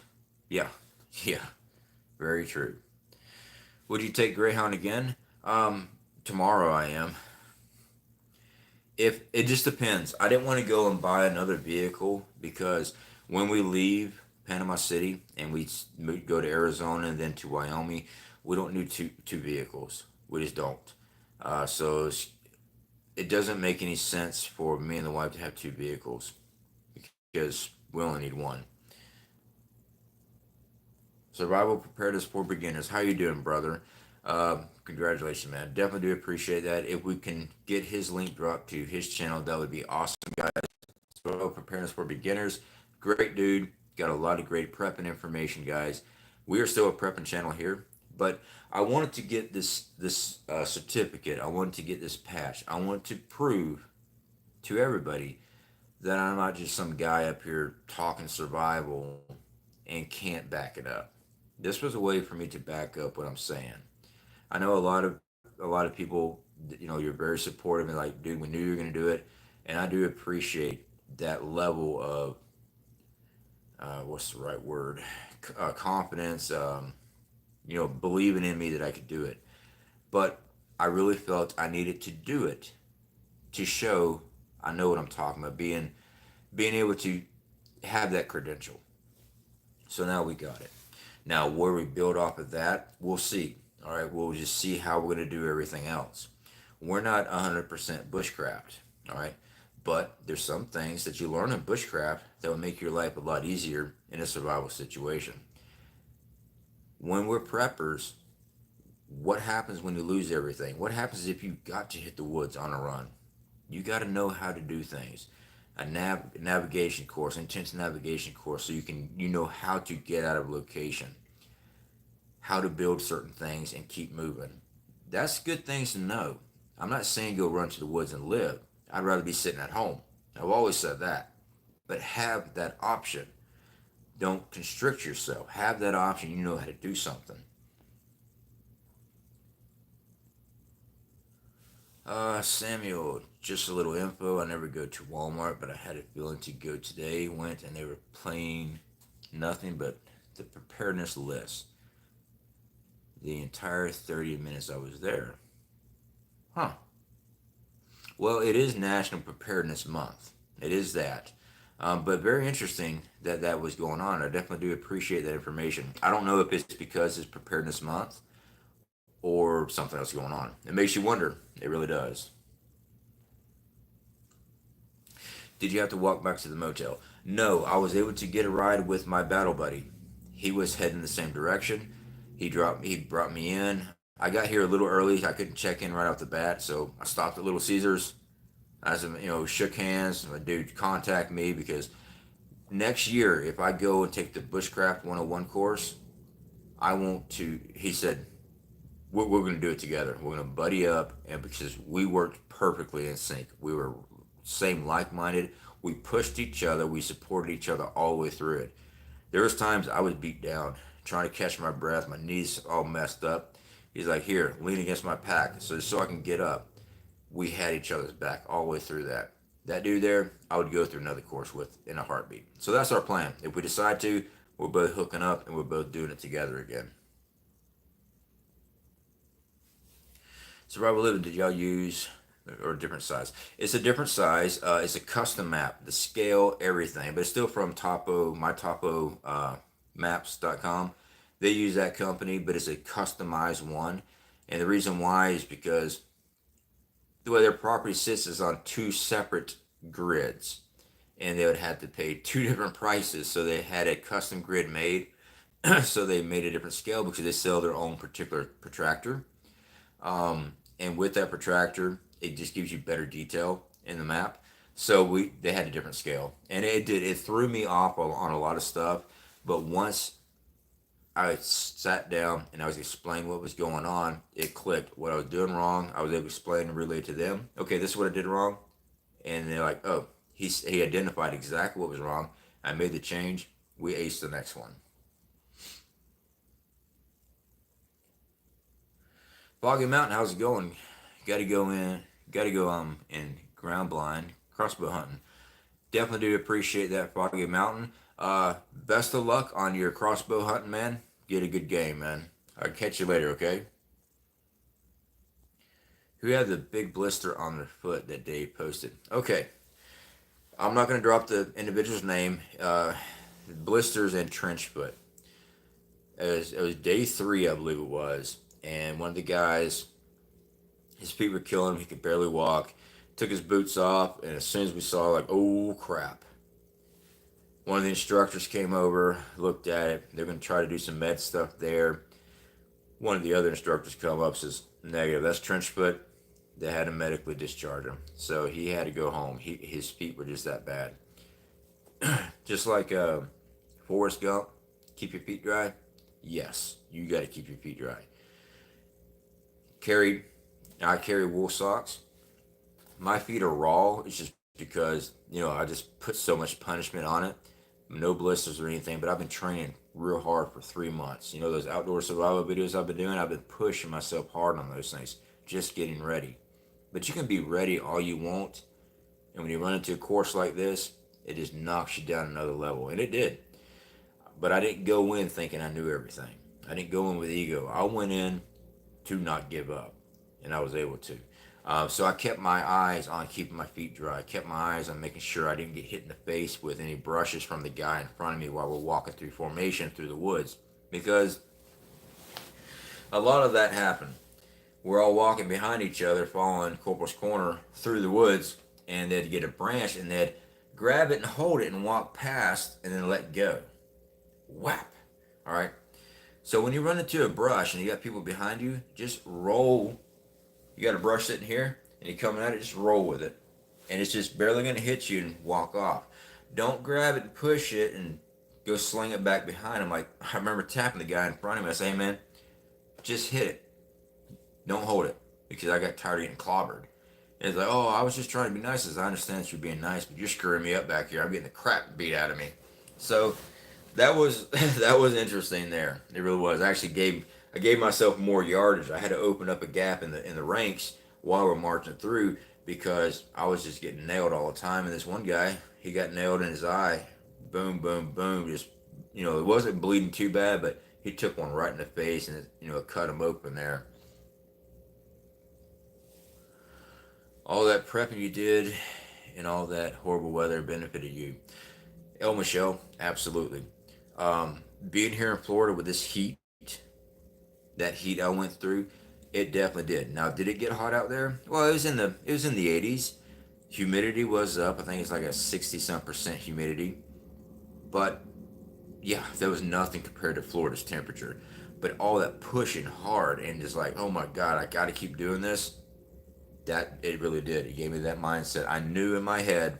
Yeah, yeah, very true. Would you take Greyhound again? Tomorrow I am. If it just depends. I didn't want to go and buy another vehicle because when we leave Panama City and we go to Arizona and then to Wyoming, we don't need two vehicles. We just don't. So it doesn't make any sense for me and the wife to have two vehicles because we only need one. Survival preparedness for beginners. How you doing, brother? Congratulations, man. Definitely do appreciate that. If we can get his link dropped to his channel, that would be awesome, guys. Survival preparedness for beginners. Great dude. Got a lot of great prepping information, guys. We are still a prepping channel here, but I wanted to get this certificate. I wanted to get this patch. I want to prove to everybody that I'm not just some guy up here talking survival and can't back it up. This was a way for me to back up what I'm saying. I know a lot of people, you're very supportive and like, dude, we knew you were gonna do it, and I do appreciate that level of what's the right word, confidence, believing in me that I could do it. But I really felt I needed to do it to show I know what I'm talking about, being able to have that credential. So now we got it. Now where we build off of that, we'll see. All right, we'll just see how we're going to do everything else. We're not 100% bushcraft, all right? But there's some things that you learn in bushcraft that will make your life a lot easier in a survival situation. When we're preppers, what happens when you lose everything? What happens if you got to hit the woods on a run? You got to know how to do things. A navigation course, intense navigation course, so you know how to get out of location, how to build certain things and keep moving. That's good things to know. I'm not saying go run to the woods and live. I'd rather be sitting at home. I've always said that. But have that option. Don't constrict yourself. Have that option. You know how to do something. Samuel, just a little info. I never go to Walmart, but I had a feeling to go today. Went and they were playing nothing but the preparedness list. The entire 30 minutes I was there. Huh. Well, it is National Preparedness Month. It is that. But very interesting that that was going on. I definitely do appreciate that information. I don't know if it's because it's Preparedness Month or something else going on. It makes you wonder. It really does. Did you have to walk back to the motel? No, I was able to get a ride with my battle buddy. He was heading the same direction. He brought me in. I got here a little early. I couldn't check in right off the bat, so I stopped at Little Caesars. I shook hands. My dude, contact me because next year, if I go and take the Bushcraft 101 course, I want to. He said, we're going to do it together. We're going to buddy up, and because we worked perfectly in sync, we were same like-minded. We pushed each other. We supported each other all the way through it. There was times I was beat down, trying to catch my breath. My knees all messed up. He's like, here, lean against my pack so I can get up. We had each other's back all the way through that. That dude there, I would go through another course with in a heartbeat. So that's our plan. If we decide to, we're both hooking up and we're both doing it together again. Survival Living, did y'all use or a different size? It's a different size. It's a custom map, the scale, everything, but it's still from maps.com. They use that company, but it's a customized one. And the reason why is because the way their property sits is on two separate grids, and they would have to pay two different prices. So they had a custom grid made. So they made a different scale because they sell their own particular protractor. And with that protractor, it just gives you better detail in the map. So they had a different scale, and it threw me off on a lot of stuff. But once I sat down and I was explaining what was going on, it clicked. What I was doing wrong, I was able to explain and relay to them. Okay, this is what I did wrong, and they're like, oh, he identified exactly what was wrong. I made the change. We aced the next one. Foggy Mountain, how's it going? Got to go in ground blind crossbow hunting. Definitely do appreciate that, Foggy Mountain. Best of luck on your crossbow hunting, man. Get a good game, man. I'll catch you later, okay? Who had the big blister on their foot that Dave posted? Okay, I'm not going to drop the individual's name. Blisters and trench foot. It was day 3, I believe it was, and one of the guys, his feet were killing him. He could barely walk. Took his boots off, and as soon as we saw, like, oh crap. One of the instructors came over, looked at it. They're going to try to do some med stuff there. One of the other instructors come up, says, negative, that's trench foot. They had to medically discharge him. So he had to go home. His feet were just that bad. Just like Forrest Gump, keep your feet dry. Yes, you got to keep your feet dry. I carry wool socks. My feet are raw. It's just because, I just put so much punishment on it. No blisters or anything, but I've been training real hard for 3 months. Those outdoor survival videos I've been doing, I've been pushing myself hard on those things, just getting ready. But you can be ready all you want, and when you run into a course like this, it just knocks you down another level, and it did. But I didn't go in thinking I knew everything. I didn't go in with ego. I went in to not give up, and I was able to. So I kept my eyes on keeping my feet dry. I kept my eyes on making sure I didn't get hit in the face with any brushes from the guy in front of me while we're walking through formation through the woods. Because a lot of that happened. We're all walking behind each other, following Corporal's Corner through the woods, and they'd get a branch and they'd grab it and hold it and walk past and then let go. Whap! All right? So when you run into a brush and you got people behind you, just roll. You got a brush sitting here, and you're coming at it, just roll with it. And it's just barely going to hit you and walk off. Don't grab it and push it and go sling it back behind him. Like, I remember tapping the guy in front of me. I say, hey, man, just hit it. Don't hold it. Because I got tired of getting clobbered. And it's like, oh, I was just trying to be nice. As I understand that you're being nice, but you're screwing me up back here. I'm getting the crap beat out of me. So that was interesting there. It really was. I gave myself more yardage. I had to open up a gap in the ranks while we're marching through because I was just getting nailed all the time. And this one guy, he got nailed in his eye. Boom, boom, boom. Just, it wasn't bleeding too bad, but he took one right in the face and it cut him open there. All that prepping you did and all that horrible weather benefited you. El Michelle, absolutely. Being here in Florida with this heat, that heat I went through, it definitely did. Now, did it get hot out there? Well, it was in the 80s. Humidity was up. I think it's like a 60-some% humidity. But yeah, there was nothing compared to Florida's temperature. But all that pushing hard and just like, oh my God, I got to keep doing this. That it really did. It gave me that mindset. I knew in my head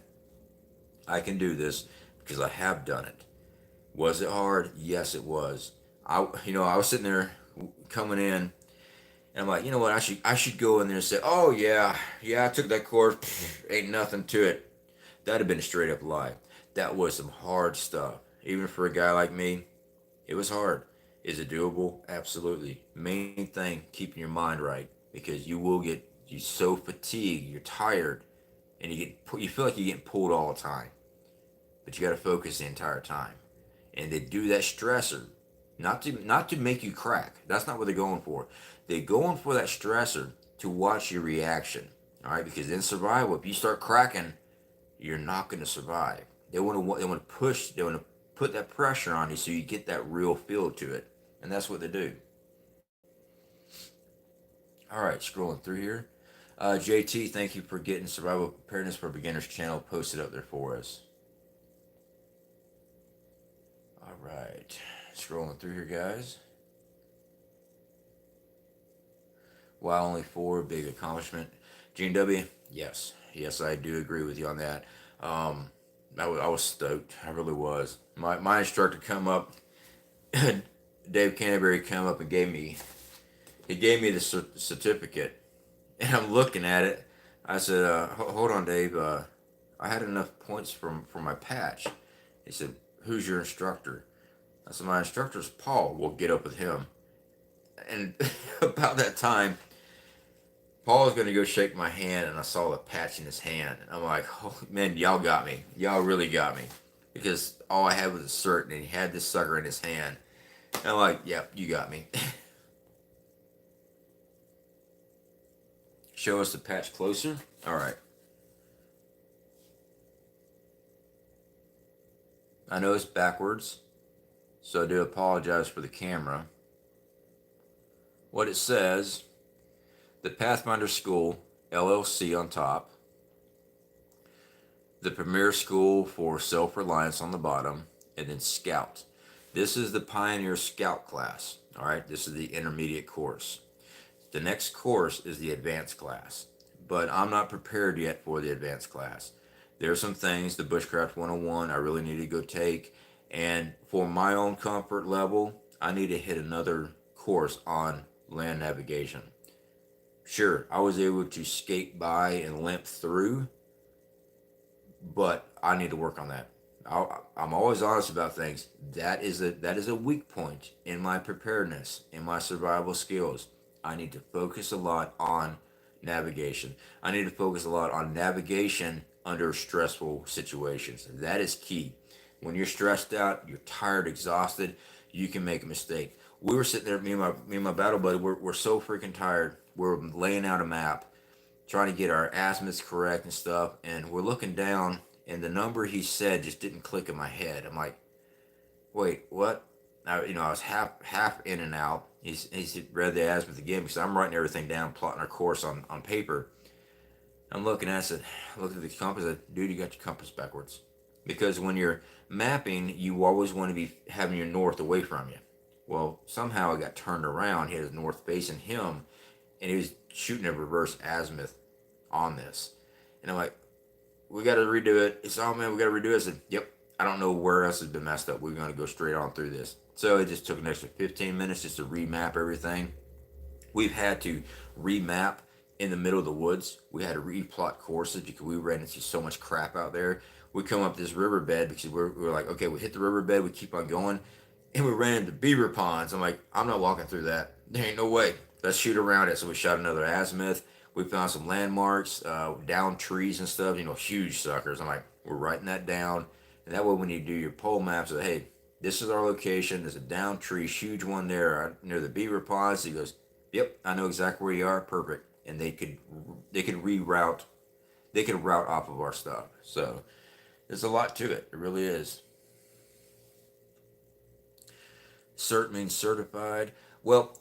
I can do this because I have done it. Was it hard? Yes, it was. I was sitting there coming in, and I'm like, you know what? I should go in there and say, oh yeah, I took that course. Ain't nothing to it. That'd have been a straight up lie. That was some hard stuff. Even for a guy like me, it was hard. Is it doable? Absolutely. Main thing, keeping your mind right, because you so fatigued, you're tired, and you feel like you're getting pulled all the time. But you got to focus the entire time. And they do that stressor, not to make you crack. That's not what they're going for. They're going for that stressor to watch your reaction. All right, because in survival, if you start cracking, you're not going to survive. They want to put that pressure on you so you get that real feel to it, and that's what they do. All right, scrolling through here. JT, thank you for getting Survival Preparedness for Beginners channel posted up there for us. All right, scrolling through here, guys. Wow, only 4, big accomplishment. Gene W, yes, I do agree with you on that. I was stoked. I really was. My instructor come up, Dave Canterbury come up and gave me the certificate, and I'm looking at it. I said, hold on, Dave. I had enough points for my patch. He said, who's your instructor? I said, my instructor's Paul. We'll get up with him. And about that time, Paul was going to go shake my hand, and I saw the patch in his hand. And I'm like, oh, man, y'all got me. Y'all really got me. Because all I had was a cert, and he had this sucker in his hand. And I'm like, yep, you got me. Show us the patch closer. All right. I know it's backwards, so I do apologize for the camera. What it says, the Pathfinder School, LLC on top, the Premier School for Self-Reliance on the bottom, and then Scout. This is the Pioneer Scout class, all right? This is the intermediate course. The next course is the advanced class, but I'm not prepared yet for the advanced class. There are some things, the Bushcraft 101, I really need to go take, and for my own comfort level, I need to hit another course on land navigation. Sure, I was able to skate by and limp through, but I need to work on that. I'm always honest about things. That is a weak point in my preparedness, in my survival skills. I need to focus a lot on navigation. I need to focus a lot on navigation under stressful situations. That is key. When you're stressed out, you're tired, exhausted, you can make a mistake. We were sitting there, me and my battle buddy, we're so freaking tired. We're laying out a map, trying to get our azimuths correct and stuff, and we're looking down, and the number he said just didn't click in my head. I'm like, wait, what? I was half in and out. He's read the azimuth again because I'm writing everything down, plotting our course on paper. I'm looking at it, I looked at the compass, I said, dude, you got your compass backwards. Because when you're mapping, you always want to be having your north away from you. Well, somehow it got turned around. He had his north facing him, and he was shooting a reverse azimuth on this. And I'm like, we got to redo it. He said, oh man, we got to redo it. I said, yep, I don't know where else has been messed up. We're going to go straight on through this. So it just took an extra 15 minutes just to remap everything. We've had to remap in the middle of the woods. We had to replot courses because we ran into so much crap out there. We come up this riverbed because we're like, okay, we hit the riverbed, we keep on going, and we ran into beaver ponds. I'm like, I'm not walking through that. There ain't no way. Let's shoot around it. So we shot another azimuth. We found some landmarks, down trees and stuff, huge suckers. I'm like, we're writing that down. And that way when you do your pole maps, say, hey, this is our location. There's a down tree, huge one there near the beaver ponds. He goes, yep, I know exactly where you are. Perfect. And they could reroute. They could route off of our stuff. So there's a lot to it. It really is. Cert means certified. Well,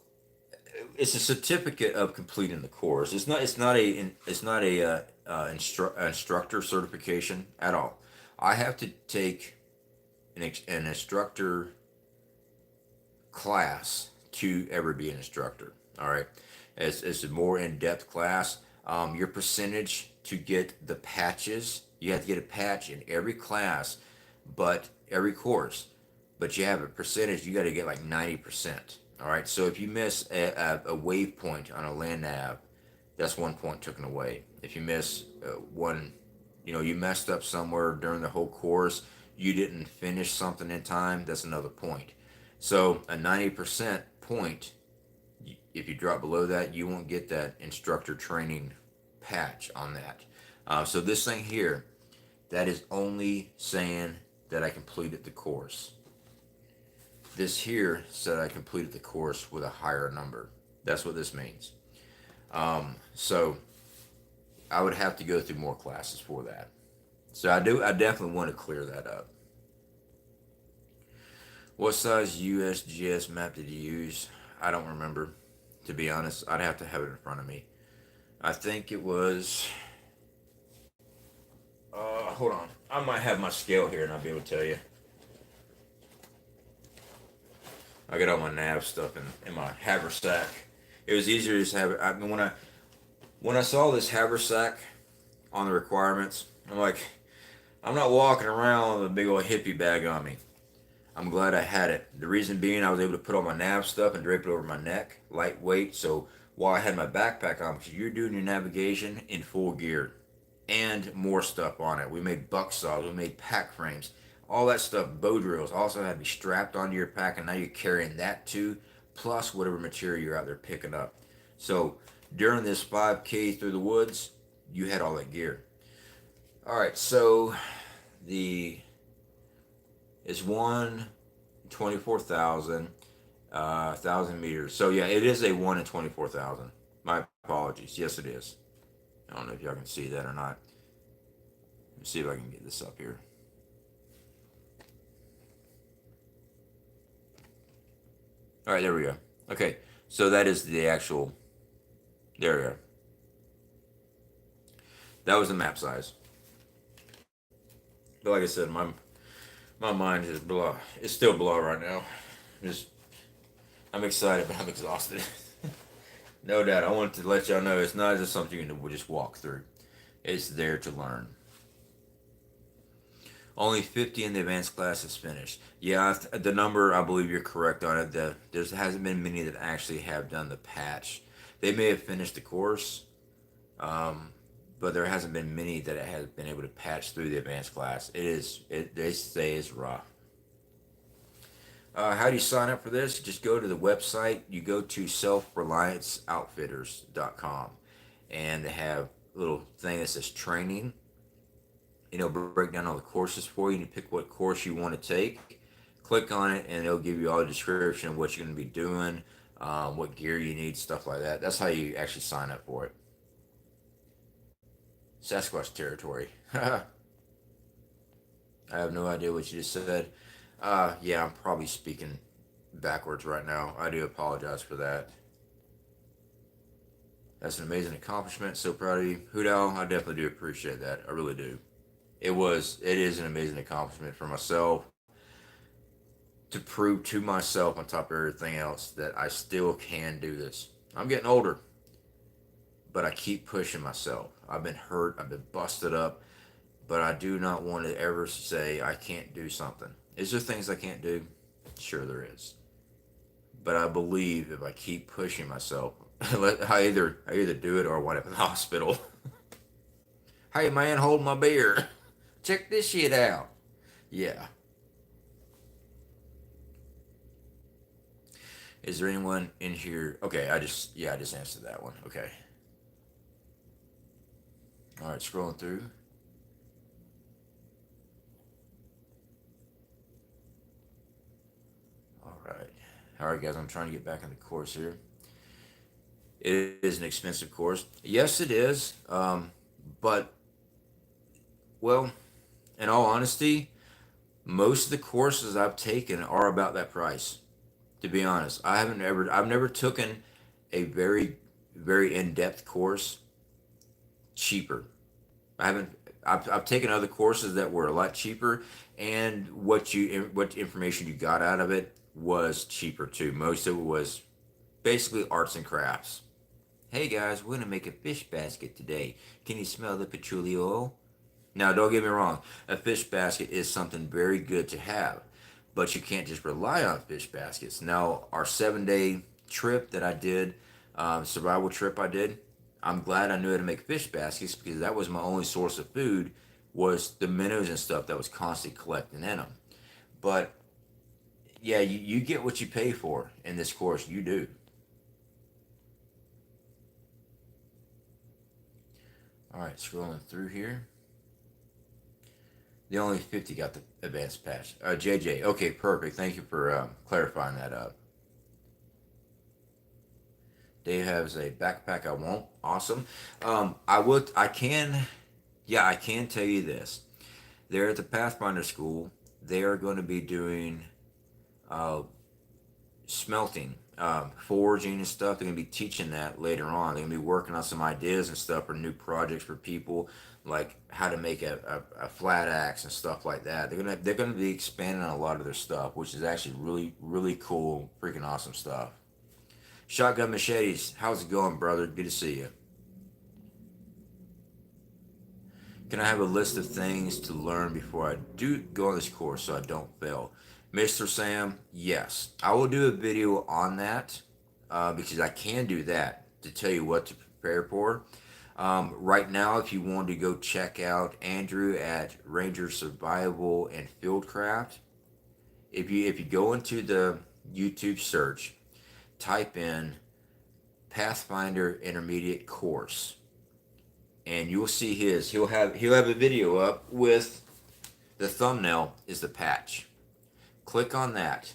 it's a certificate of completing the course. It's not a instructor certification at all. I have to take an instructor class to ever be an instructor. All right, as a more in-depth class, your percentage to get the patches, you have to get a patch in every class, but every course, but you have a percentage. You got to get like 90%. All right, so if you miss a waypoint on a land nav, that's 1 point taken away. If you miss one, you messed up somewhere during the whole course, you didn't finish something in time, that's another point. So a 90% point, if you drop below that, you won't get that instructor training patch on that. So this thing here, that is only saying that I completed the course. This here said I completed the course with a higher number. That's what this means. So I would have to go through more classes for that. So I definitely want to clear that up. What size USGS map did you use? I don't remember, to be honest. I'd have to have it in front of me. I think it was, hold on. I might have my scale here and I'll be able to tell you. I got all my nav stuff in my haversack. It was easier to just have it. I mean, when I saw this haversack on the requirements, I'm like, I'm not walking around with a big old hippie bag on me. I'm glad I had it. The reason being, I was able to put all my nav stuff and drape it over my neck, lightweight. So while I had my backpack on, because you're doing your navigation in full gear, and more stuff on it. We made buck saws, we made pack frames, all that stuff, bow drills, also had to be strapped onto your pack, and now you're carrying that too, plus whatever material you're out there picking up. So during this 5K through the woods, you had all that gear. All right, so it's 1/24,000, 1,000 meters. So yeah, it is a 1 in 24,000. My apologies. Yes, it is. I don't know if y'all can see that or not. Let me see if I can get this up here. All right, there we go. Okay, so that is the actual, there we go. That was the map size. But like I said, my mind is blah. It's still blah right now. I'm excited, but I'm exhausted. No doubt. I wanted to let y'all know it's not just something you can just walk through. It's there to learn. Only 50 in the advanced class is finished. Yeah, the number, I believe you're correct on it. There hasn't been many that actually have done the patch. They may have finished the course, but there hasn't been many that have been able to patch through the advanced class. They say it's rough. How do you sign up for this? Just go to the website. You go to selfrelianceoutfitters.com, and they have a little thing that says training. It'll break down all the courses for you. You pick what course you want to take. Click on it, and it'll give you all the description of what you're going to be doing, what gear you need, stuff like that. That's how you actually sign up for it. Sasquatch territory. I have no idea what you just said. Yeah, I'm probably speaking backwards right now. I do apologize for that. That's an amazing accomplishment. So proud of you. Hoodal, I definitely do appreciate that. I really do. It is an amazing accomplishment for myself to prove to myself, on top of everything else, that I still can do this. I'm getting older, but I keep pushing myself. I've been hurt. I've been busted up, but I do not want to ever say I can't do something. Is there things I can't do? Sure there is. But I believe if I keep pushing myself, I either do it or I wind up in the hospital. Hey man, hold my beer. Check this shit out. Yeah. Is there anyone in here? Okay, I just answered that one. Okay. All right, scrolling through. All right, guys, I'm trying to get back in the course here. It is an expensive course. Yes, it is. But, well, in all honesty, most of the courses I've taken are about that price. To be honest, I've never taken a very, very in-depth course cheaper. I've taken other courses that were a lot cheaper, and what information you got out of it was cheaper too. Most of it was basically arts and crafts. Hey guys, we're gonna make a fish basket today. Can you smell the patchouli oil? Now, don't get me wrong, a fish basket is something very good to have, but you can't just rely on fish baskets. Now, our 7 day trip that I did, survival trip I did, I'm glad I knew how to make fish baskets because that was my only source of food, was the minnows and stuff that was constantly collecting in them. But yeah, you get what you pay for in this course. You do. All right, scrolling through here. The only 50 got the advanced patch. JJ, okay, perfect. Thank you for clarifying that up. Dave has a backpack I want. Awesome. I can, yeah, I can tell you this. There at the Pathfinder school, they are going to be doing uh, smelting, forging and stuff. They're going to be teaching that later on. They're going to be working on some ideas and stuff for new projects for people, like how to make a flat axe and stuff like that. They're gonna be expanding on a lot of their stuff, which is actually really cool, freaking awesome stuff. Shotgun Machetes, how's it going, brother? Good to see you. Can I have a list of things to learn before I do go on this course so I don't fail? Mr. Sam, yes. I will do a video on that because I can do that to tell you what to prepare for. Right now, if you want to go check out Andrew at Ranger Survival and Fieldcraft, if you go into the YouTube search, type in Pathfinder Intermediate Course, and you'll see his. He'll have a video up with the thumbnail is the patch. Click on that.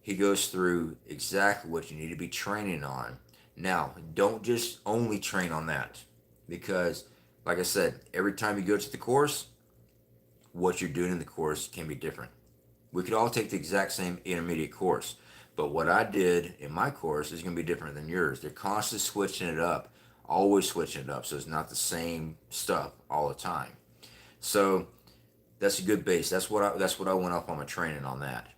He goes through exactly what you need to be training on. Now, don't just only train on that because, like I said, every time you go to the course, what you're doing in the course can be different. We could all take the exact same intermediate course, but what I did in my course is going to be different than yours. They're constantly switching it up, always switching it up, so it's not the same stuff all the time. So that's a good base. That's what I went off on my training on that.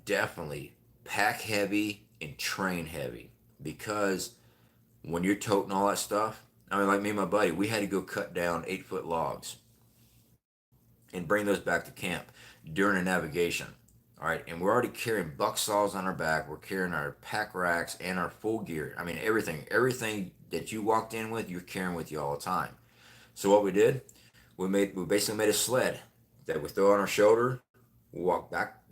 Definitely pack heavy and train heavy because when you're toting all that stuff, I mean, like me and my buddy, we had to go cut down 8-foot logs and bring those back to camp during a navigation. All right, and we're already carrying buck saws on our back. We're carrying our pack racks and our full gear. I mean, everything that you walked in with, you're carrying with you all the time. So what we did, we basically made a sled that we throw on our shoulder. We walked back.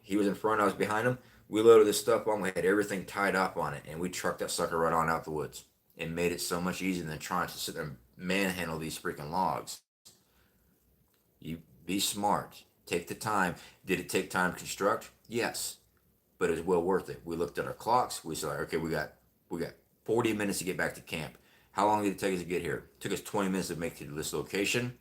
He was in front, I was behind him. We loaded this stuff on. We had everything tied up on it, and we trucked that sucker right on out the woods. It made it so much easier than trying to sit there and manhandle these freaking logs. You be smart. Take the time. Did it take time to construct? Yes, but it's well worth it. We looked at our clocks. We said, okay, we got 40 minutes to get back to camp. How long did it take us to get here? It took us 20 minutes to make it to this location.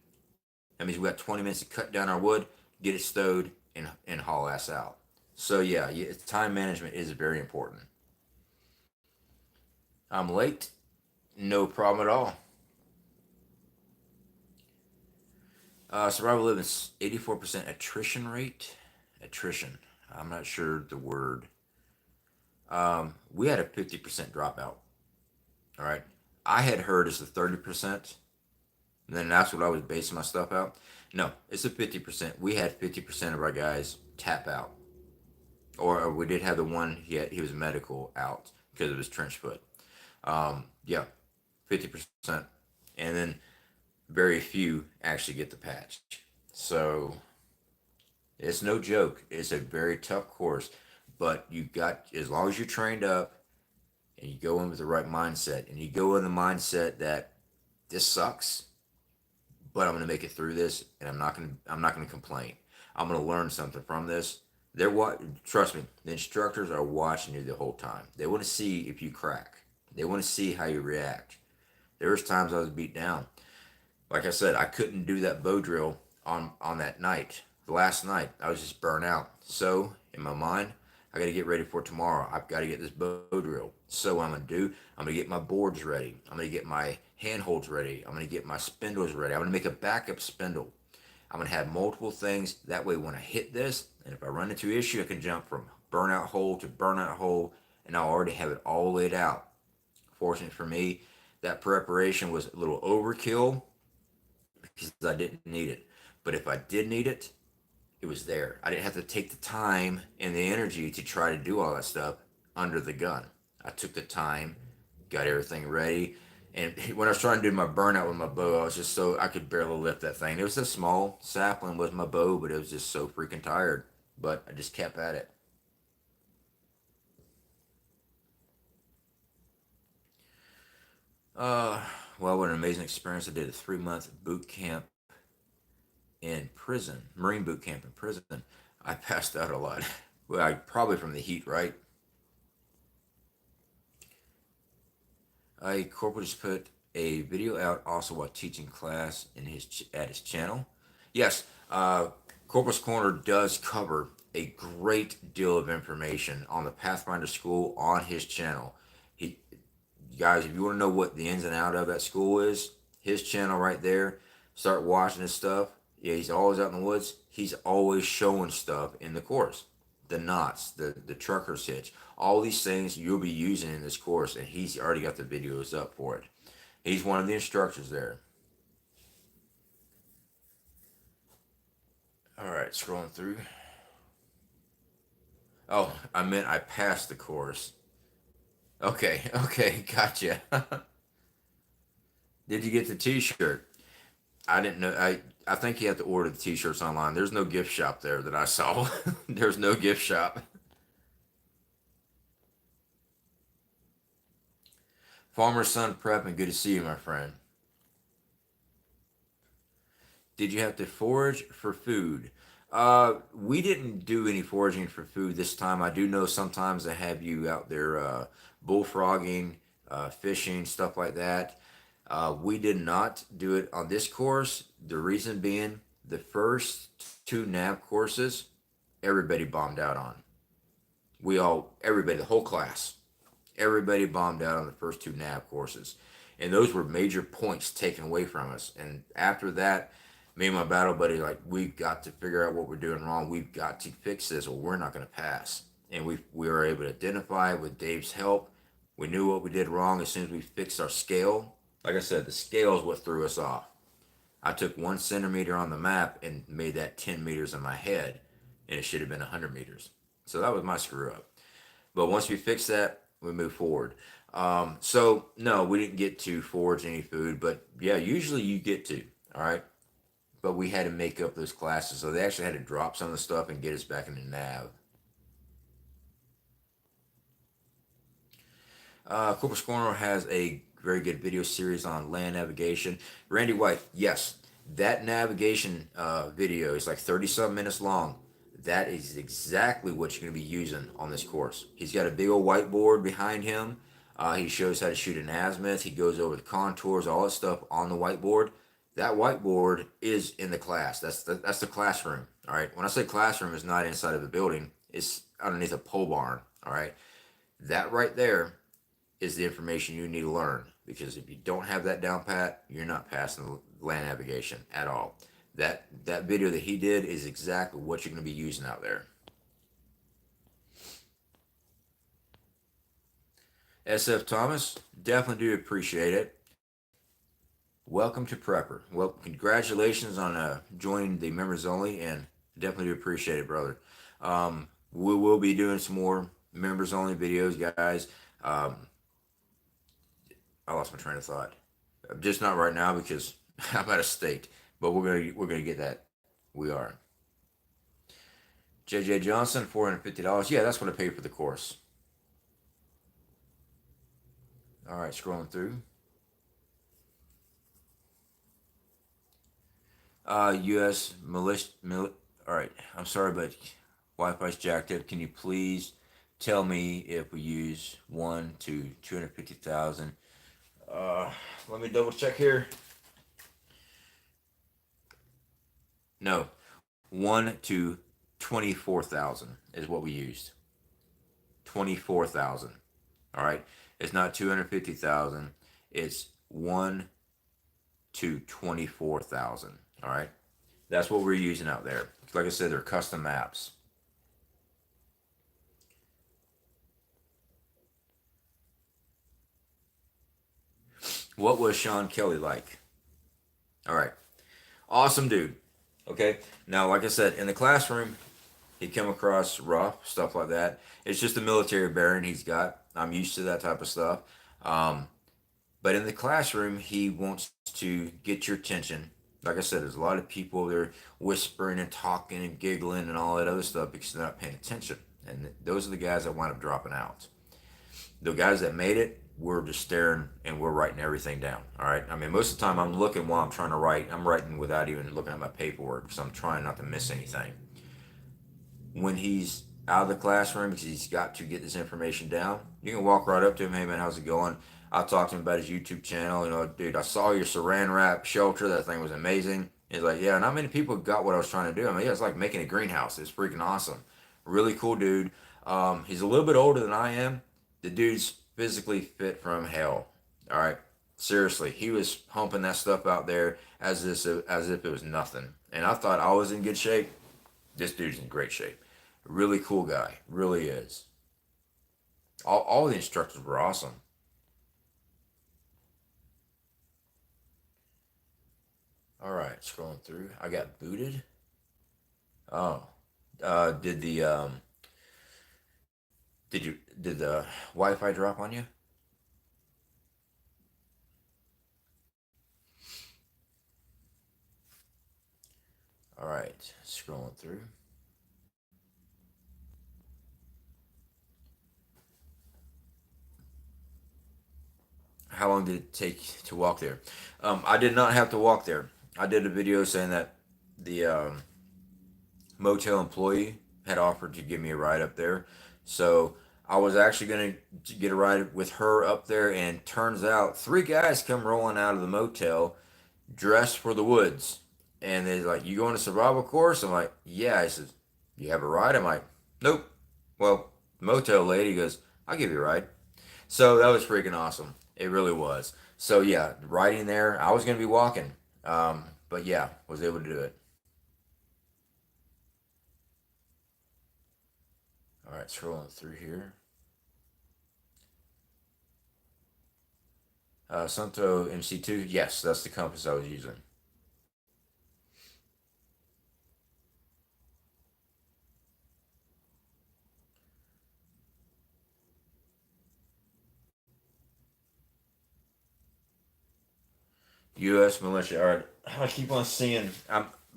That means we got 20 minutes to cut down our wood, get it stowed, and haul ass out. So yeah, time management is very important. I'm late. No problem at all. Survival living 84% attrition rate. Attrition. I'm not sure the word. We had a 50% dropout. All right. I had heard it's a 30%. And then that's what I was basing my stuff out. No, it's a 50%. We had 50% of our guys tap out. Or we did have the one, he was medical out because of his trench foot. Yeah, 50%. And then very few actually get the patch. So it's no joke. It's a very tough course. But as long as you're trained up and you go in with the right mindset, and you go in the mindset that this sucks, but I'm going to make it through this, and I'm not going to complain. I'm going to learn something from this. Trust me, the instructors are watching you the whole time. They want to see if you crack. They want to see how you react. There was times I was beat down. Like I said, I couldn't do that bow drill on that night. The last night, I was just burnt out. So, in my mind, I got to get ready for tomorrow. I've got to get this bow drill. So what I'm going to do, I'm going to get my boards ready. I'm going to get my handholds ready. I'm going to get my spindles ready. I'm going to make a backup spindle. I'm going to have multiple things. That way, when I hit this, And if I run into an issue, I can jump from burnout hole to burnout hole, and I already have it all laid out. Fortunately for me, that preparation was a little overkill because I didn't need it. But if I did need it, it was there. I didn't have to take the time and the energy to try to do all that stuff under the gun. I took the time, got everything ready. And when I was trying to do my burnout with my bow, I was just so, I could barely lift that thing. It was a small sapling with my bow, but it was just so freaking tired. But I just kept at it. Uh, well, what an amazing experience. I did a 3 month boot camp in prison, Marine boot camp in prison. I passed out a lot. Well, probably from the heat, right? Corporal just put a video out also while teaching class in at his channel. Yes, Corporal's Corner does cover a great deal of information on the Pathfinder school on his channel. He, guys, if you want to know what the ins and out of that school is, his channel right there. Start watching his stuff. Yeah, he's always out in the woods. He's always showing stuff in the course, the knots, the trucker's hitch, all these things you'll be using in this course, and he's already got the videos up for it. He's one of the instructors there. All right, scrolling through. Oh, I meant I passed the course. Okay, okay, gotcha. Did you get the T-shirt? I didn't know. I think you have to order the T-shirts online. There's no gift shop there that I saw. There's no gift shop. Farmer Son Prepping, good to see you, my friend. Did you have to forage for food? We didn't do any foraging for food this time. I do know sometimes they have you out there bullfrogging, fishing, stuff like that. We did not do it on this course. The reason being, the first two NAV courses, everybody bombed out on. Everybody, the whole class, everybody bombed out on the first two NAV courses. And those were major points taken away from us. And after that, me and my battle buddy, like, we've got to figure out what we're doing wrong. We've got to fix this or we're not going to pass. And we were able to identify it with Dave's help. We knew what we did wrong as soon as we fixed our scale. Like I said, the scale is what threw us off. I took 1 centimeter on the map and made that 10 meters in my head, and it should have been 100 meters. So that was my screw up. But once we fixed that, we moved forward. So no, we didn't get to forage any food, but yeah, usually you get to. All right, but we had to make up those classes, so they actually had to drop some of the stuff and get us back into nav. Corporate Scorner has a very good video series on land navigation. Randy White, yes, that navigation video is like 30-some minutes long. That is exactly what you're going to be using on this course. He's got a big old whiteboard behind him. He shows how to shoot an azimuth. He goes over the contours, all that stuff on the whiteboard. That whiteboard is in the class. That's the classroom. All right. When I say classroom, it's not inside of a building. It's underneath a pole barn. All right. That right there is the information you need to learn, because if you don't have that down pat, you're not passing land navigation at all. That video that he did is exactly what you're going to be using out there. SF Thomas, definitely do appreciate it. Welcome to Prepper. Well, congratulations on joining the members only, and definitely do appreciate it, brother. We will be doing some more members only videos, guys. I lost my train of thought. Just not right now because I'm out of state. But we're gonna get that. We are. JJ Johnson, $450. Yeah, that's what I paid for the course. All right, scrolling through. U.S. militia. All right, I'm sorry, but Wi-Fi's jacked up. Can you please tell me if we use 1 to 250,000? Let me double check here. No, 1 to 24,000 is what we used. 24,000. All right, it's not 250,000. It's 1 to 24,000. All right, that's what we're using out there. Like I said, they're custom maps. What was Sean Kelly like? All right. Awesome dude. Okay. Now, like I said, in the classroom, he come across rough, stuff like that. It's just the military bearing he's got. I'm used to that type of stuff. Um, but in the classroom, he wants to get your attention. Like I said, there's a lot of people there whispering and talking and giggling and all that other stuff because they're not paying attention. And those are the guys that wind up dropping out. The guys that made it, we're just staring and we're writing everything down. All right. I mean, most of the time I'm looking while I'm trying to write. I'm writing without even looking at my paperwork because I'm trying not to miss anything. When he's out of the classroom because he's got to get this information down, you can walk right up to him. Hey man, how's it going? I'll talk to him about his YouTube channel. You know, dude, I saw your saran wrap shelter. That thing was amazing. He's like, yeah, not many people got what I was trying to do. I mean, yeah, it's like making a greenhouse. It's freaking awesome. Really cool dude. He's a little bit older than I am. The dude's physically fit from hell. All right. Seriously, he was humping that stuff out there as if it was nothing. And I thought I was in good shape. This dude's in great shape. Really cool guy. Really is. All the instructors were awesome. All right, scrolling through. I got booted. Oh, did the Wi-Fi drop on you? All right, scrolling through. How long did it take to walk there? I did not have to walk there. I did a video saying that the motel employee had offered to give me a ride up there. So I was actually going to get a ride with her up there, and turns out three guys come rolling out of the motel dressed for the woods. And they're like, you going to survival course? I'm like, yeah. He says, you have a ride? I'm like, nope. Well, the motel lady goes, I'll give you a ride. So that was freaking awesome. It really was. So yeah, riding there, I was going to be walking. But yeah, was able to do it. All right, scrolling through here. Sunto MC2, yes, that's the compass I was using. U.S. militia. All right, I keep on seeing.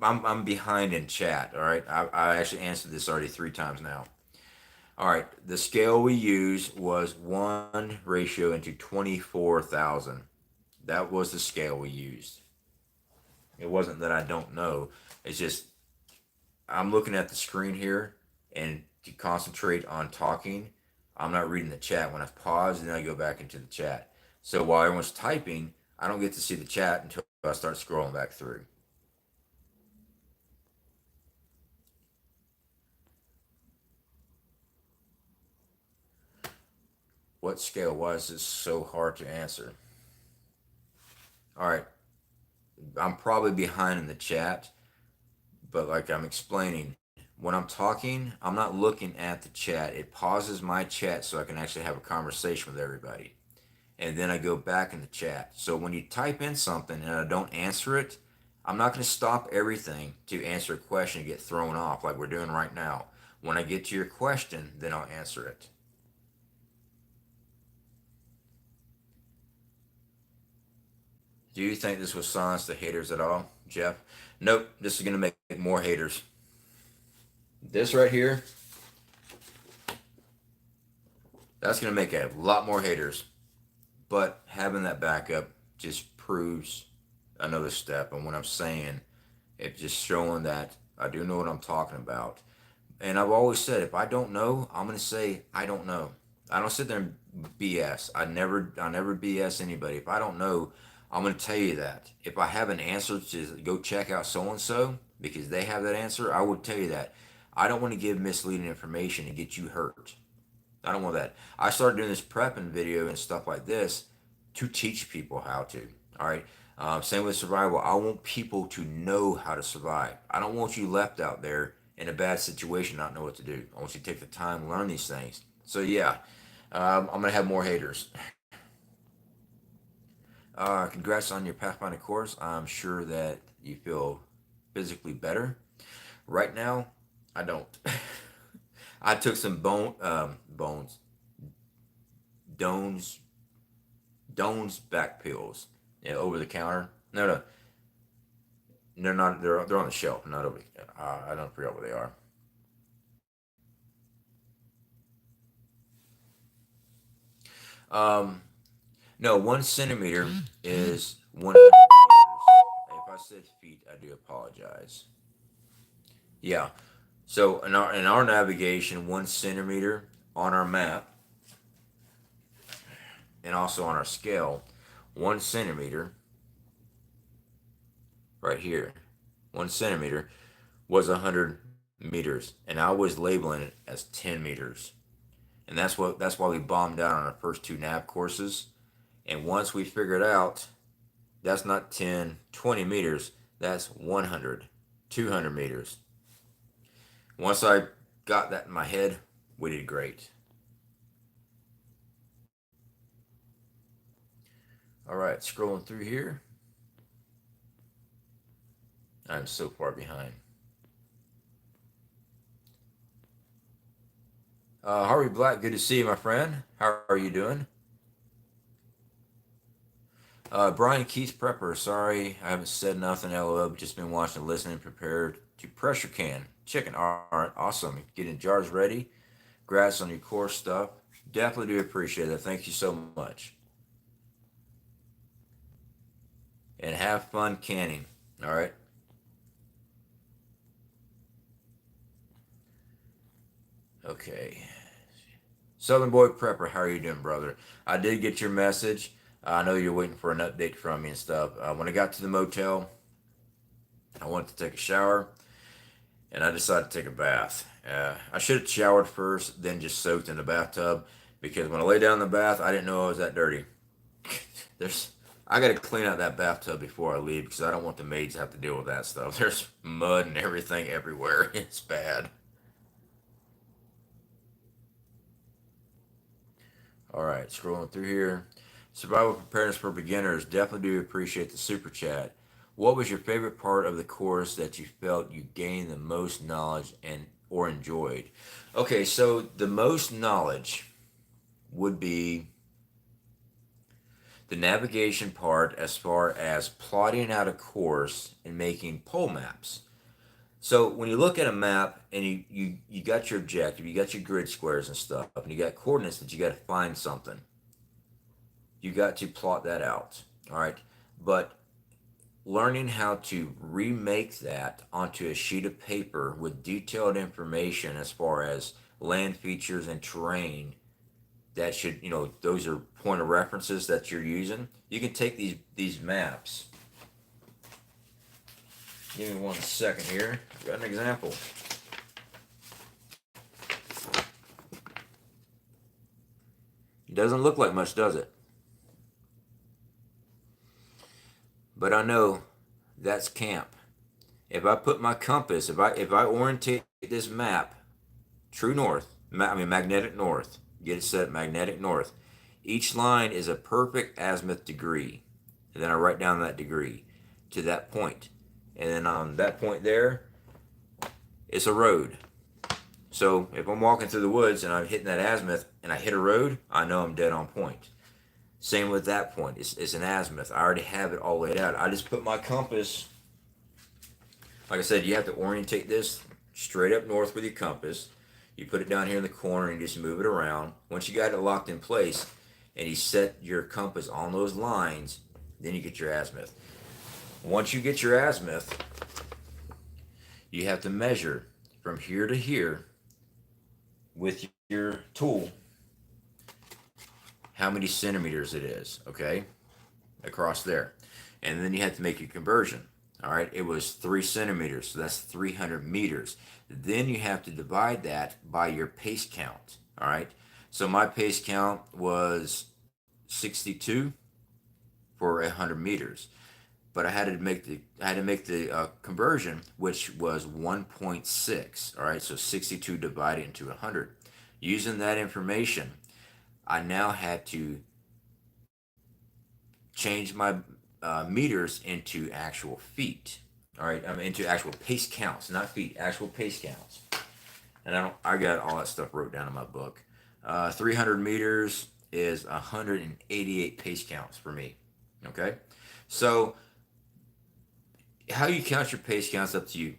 I'm behind in chat. All right, I actually answered this already 3 times now. All right, the scale we used was 1 ratio into 24,000. That was the scale we used. It wasn't that I don't know. It's just I'm looking at the screen here, and to concentrate on talking, I'm not reading the chat. When I pause, then I go back into the chat. So while everyone's typing, I don't get to see the chat until I start scrolling back through. What scale? Why is this so hard to answer? All right, I'm probably behind in the chat, but like I'm explaining, when I'm talking, I'm not looking at the chat. It pauses my chat so I can actually have a conversation with everybody. And then I go back in the chat. So when you type in something and I don't answer it, I'm not going to stop everything to answer a question and get thrown off like we're doing right now. When I get to your question, then I'll answer it. Do you think this will silence the haters at all, Jeff? Nope, this is going to make more haters. This right here, that's going to make a lot more haters. But having that backup just proves another step. And what I'm saying, it's just showing that I do know what I'm talking about. And I've always said, if I don't know, I'm gonna say I don't know. I don't sit there and BS. I never BS anybody. If I don't know, I'm gonna tell you that. If I have an answer to go check out so and so because they have that answer, I would tell you that. I don't want to give misleading information and get you hurt. I don't want that. I started doing this prepping video and stuff like this to teach people how to. All right. Same with survival. I want people to know how to survive. I don't want you left out there in a bad situation, not know what to do. I want you to take the time to learn these things. So yeah, I'm gonna have more haters. Congrats on your Pathfinder course. I'm sure that you feel physically better. Right now, I don't. I took some Dones, Dones back pills, yeah, over the counter. No, no, they're not. They're on the shelf, not over. I don't forget what they are. Um, no, 1 centimeter is 100 meters. If I said feet, I do apologize. Yeah. So in our navigation, 1 centimeter on our map and also on our scale, 1 centimeter right here, 1 centimeter was 100 meters, and I was labeling it as 10 meters, and that's why we bombed out on our first two nav courses. And once we figured out that's not 10, 20 meters, that's 100, 200 meters. Once I got that in my head, we did great. All right, scrolling through here. I'm so far behind. Harvey Black, good to see you, my friend. How are you doing? Brian Keith Prepper, sorry I haven't said nothing. LOL, just been watching, listening, prepared to pressure can chicken. All right, awesome. Getting jars ready. Congrats on your course stuff. Definitely do appreciate it. Thank you so much. And have fun canning. All right. Okay. Southern Boy Prepper, how are you doing, brother? I did get your message. I know you're waiting for an update from me and stuff. When I got to the motel, I wanted to take a shower, and I decided to take a bath. I should have showered first, then just soaked in the bathtub, because when I lay down in the bath, I didn't know I was that dirty. There's, I got to clean out that bathtub before I leave because I don't want the maids to have to deal with that stuff. There's mud and everything everywhere. It's bad. All right, scrolling through here. Survival preparedness for beginners. Definitely do appreciate the super chat. What was your favorite part of the course that you felt you gained the most knowledge and or enjoyed? Okay, so the most knowledge would be the navigation part as far as plotting out a course and making pole maps. So when you look at a map and you got your objective, you got your grid squares and stuff, and you got coordinates that you got to find something, you got to plot that out. All right. But learning how to remake that onto a sheet of paper with detailed information as far as land features and terrain that should, those are point of references that you're using. You can take these maps. Give me 1 second here. I've got an example. It doesn't look like much, does it? But I know that's camp. If I put my compass, if I orientate this map true north, magnetic north, get it set magnetic north. Each line is a perfect azimuth degree. And then I write down that degree to that point. And then on that point there, it's a road. So if I'm walking through the woods and I'm hitting that azimuth and I hit a road, I know I'm dead on point. Same with that point. It's an azimuth. I already have it all laid out. I just put my compass. Like I said, you have to orientate this straight up north with your compass. You put it down here in the corner and just move it around. Once you got it locked in place and you set your compass on those lines, then you get your azimuth. Once you get your azimuth, you have to measure from here to here with your tool how many centimeters it is, okay, across there. And then you have to make your conversion. All right, it was 3 centimeters, so that's 300 meters. Then you have to divide that by your pace count. All right, so my pace count was 62 for 100 meters, but I had to make the conversion, which was 1.6. All right, so 62 divided into 100. Using that information, I now had to change my meters into actual feet. All right, I mean into actual pace counts, not feet, actual pace counts. And I got all that stuff wrote down in my book. 300 meters is 188 pace counts for me. Okay, so how you count your pace counts up to you.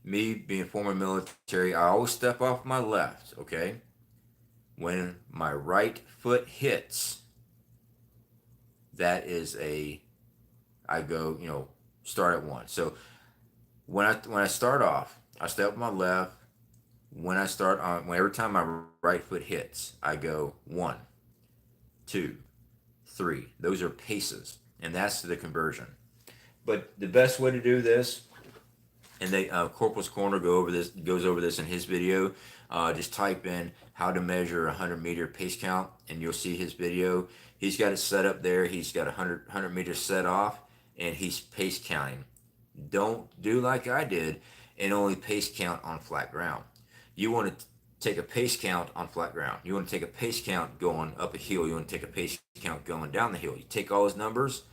Me being former military, I always step off my left. Okay, when my right foot hits, that is I go, start at one. So when I start off, I step with my left. When I start on, every time my right foot hits, I go 1, 2, 3. Those are paces, and that's the conversion. But the best way to do this, and Corporal's Corner goes over this in his video. Just type in how to measure a 100-meter pace count, and you'll see his video. He's got it set up there. He's got 100 meters set off, and he's pace counting. Don't do like I did and only pace count on flat ground. You want to take a pace count on flat ground. You want to take a pace count going up a hill. You want to take a pace count going down the hill. You take all those numbers,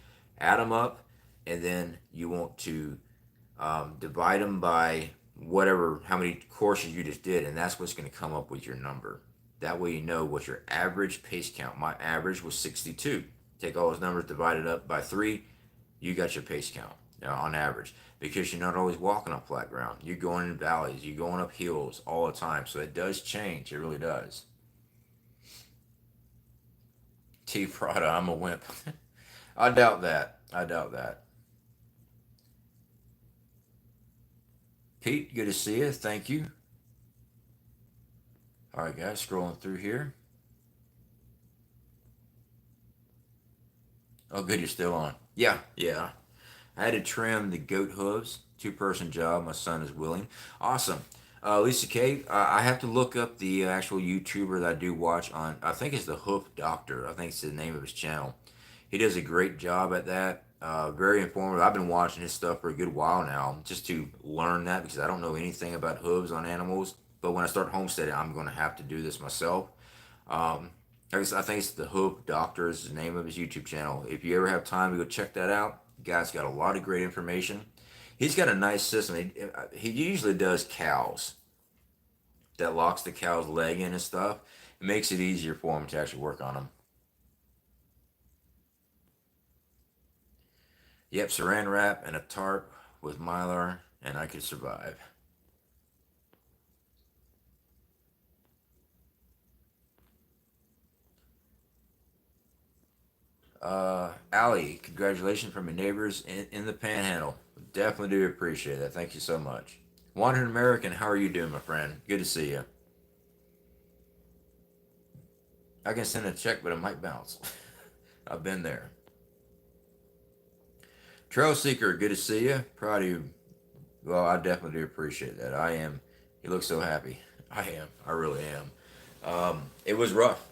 add them up, and then you want to divide them by how many courses you just did, and that's what's going to come up with your number. That way you know what your average pace count. My average was 62. Take all those numbers, divide it up by 3, you got your pace count on average. Because you're not always walking on flat ground. You're going in valleys. You're going up hills all the time. So it does change. It really does. T. Prada, I'm a wimp. I doubt that. Pete, good to see you. Thank you. All right, guys, scrolling through here. Oh, good, you're still on. Yeah. I had to trim the goat hooves. 2-person job. My son is willing. Awesome. Lisa K, I have to look up the actual YouTuber that I do watch on. I think it's the Hoof Doctor. I think it's the name of his channel. He does a great job at that. Very informative. I've been watching his stuff for a good while now just to learn that because I don't know anything about hooves on animals. But when I start homesteading, I'm going to have to do this myself. I think it's the Hoof Doctor is the name of his YouTube channel. If you ever have time to go check that out, guy's got a lot of great information. He's got a nice system. He usually does cows that locks the cow's leg in and stuff. It makes it easier for him to actually work on them. Yep, saran wrap and a tarp with mylar, and I could survive. Allie, congratulations from your neighbors in the Panhandle. Definitely do appreciate that. Thank you so much. Wandering American, how are you doing, my friend? Good to see you. I can send a check, but it might bounce. I've been there. Trail Seeker, good to see you. Proud of you. Well, I definitely do appreciate that. I am. You look so happy. I am. I really am. It was rough.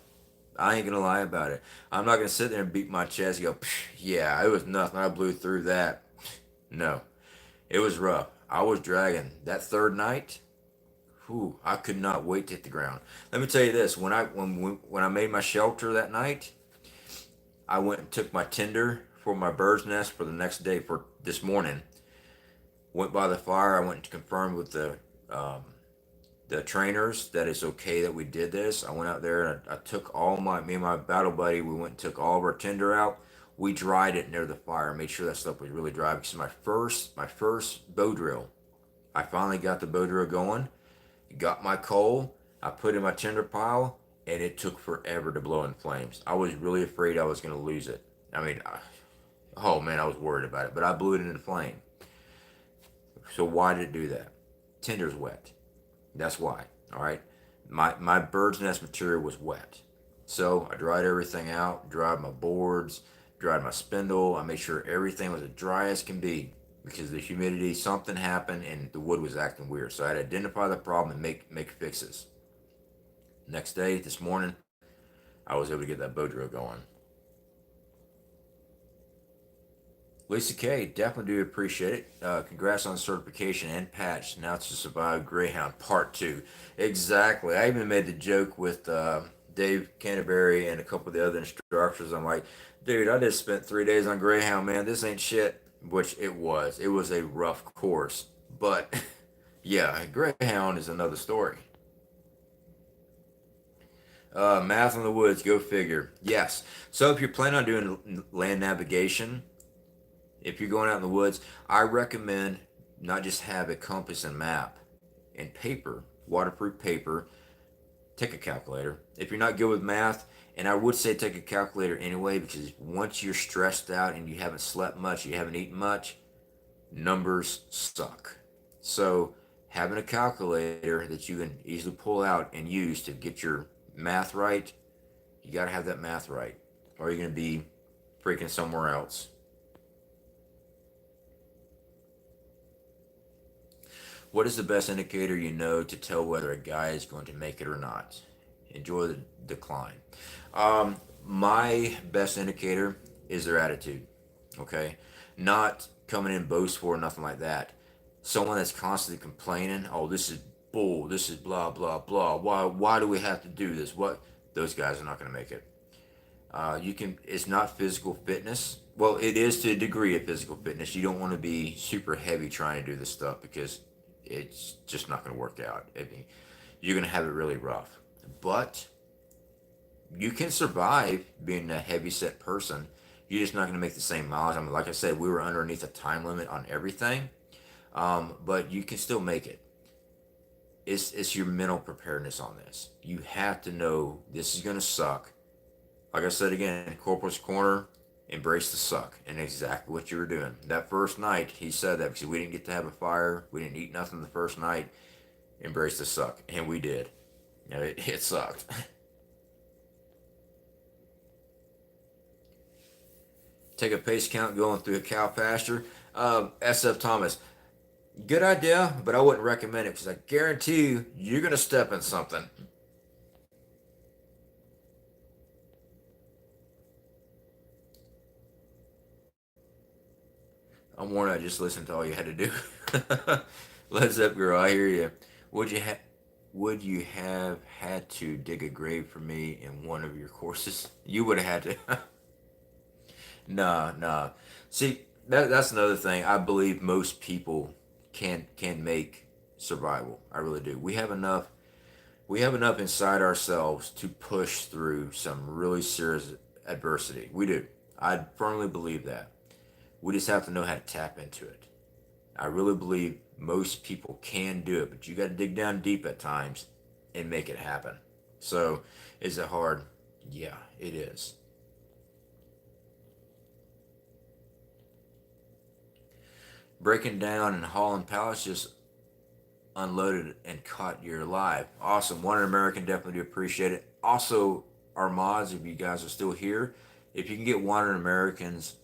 I ain't gonna lie about it. I'm not gonna sit there and beat my chest and go, yeah, it was nothing. I blew through that. No, it was rough. I was dragging that third night. Whew, I could not wait to hit the ground. Let me tell you this: when I made my shelter that night, I went and took my tinder for my bird's nest for the next day for this morning. Went by the fire. I went and confirmed with the trainers that it's okay that we did this. I went out there and I took me and my battle buddy, we went and took all of our tinder out. We dried it near the fire, made sure that stuff was really dry because my first bow drill, I finally got the bow drill going, got my coal, I put in my tinder pile, and it took forever to blow in flames. I was really afraid I was going to lose it. I mean, oh man, I was worried about it, but I blew it into flame. So why did it do that? Tinder's wet. That's why. All right. My bird's nest material was wet. So I dried everything out, dried my boards, dried my spindle. I made sure everything was as dry as can be because the humidity, something happened and the wood was acting weird. So I had to identify the problem and make fixes. Next day, this morning, I was able to get that bow drill going. Lisa K, definitely do appreciate it. Congrats on certification and patch. Now to survive Greyhound Part 2. Exactly. I even made the joke with Dave Canterbury and a couple of the other instructors. I'm like, dude, I just spent 3 days on Greyhound, man. This ain't shit. Which it was. It was a rough course. But yeah, Greyhound is another story. Math in the woods, go figure. Yes. So if you're planning on doing land navigation, if you're going out in the woods, I recommend not just have a compass and map and paper, waterproof paper. Take a calculator. If you're not good with math, and I would say take a calculator anyway, because once you're stressed out and you haven't slept much, you haven't eaten much, numbers suck. So having a calculator that you can easily pull out and use to get your math right, you got to have that math right, or you're going to be freaking somewhere else. What is the best indicator you know to tell whether a guy is going to make it or not? Enjoy the decline. My best indicator is their attitude. Okay, not coming in boastful or nothing like that. Someone that's constantly complaining, oh, this is bull, this is blah blah blah. Why do we have to do this? What? Those guys are not going to make it. You can. It's not physical fitness. Well, it is to a degree of physical fitness. You don't want to be super heavy trying to do this stuff because it's just not going to work out. I mean, you're going to have it really rough. But you can survive being a heavy set person. You're just not going to make the same mileage. I mean, like I said, we were underneath a time limit on everything, but you can still make it. It's your mental preparedness on this. You have to know this is going to suck. Like I said again, Corporal's Corner, embrace the suck, and exactly what you were doing. That first night, he said that because we didn't get to have a fire, we didn't eat nothing the first night. Embrace the suck, and we did. You know, it sucked. Take a pace count going through a cow pasture. SF Thomas, good idea, but I wouldn't recommend it because I guarantee you, you're going to step in something. I'm warned. I just listened to all you had to do. Let's up, girl. I hear you. Would you have? Would you have had to dig a grave for me in one of your courses? You would have had to. Nah, nah. See, that's another thing. I believe most people can make survival. I really do. We have enough inside ourselves to push through some really serious adversity. We do. I firmly believe that. We just have to know how to tap into it. I really believe most people can do it, but you got to dig down deep at times and make it happen. So, is it hard? Yeah, it is. Breaking down and hauling pallets, just unloaded and caught you alive. Awesome. One American, definitely do appreciate it. Also, our mods, if you guys are still here, if you can get One American's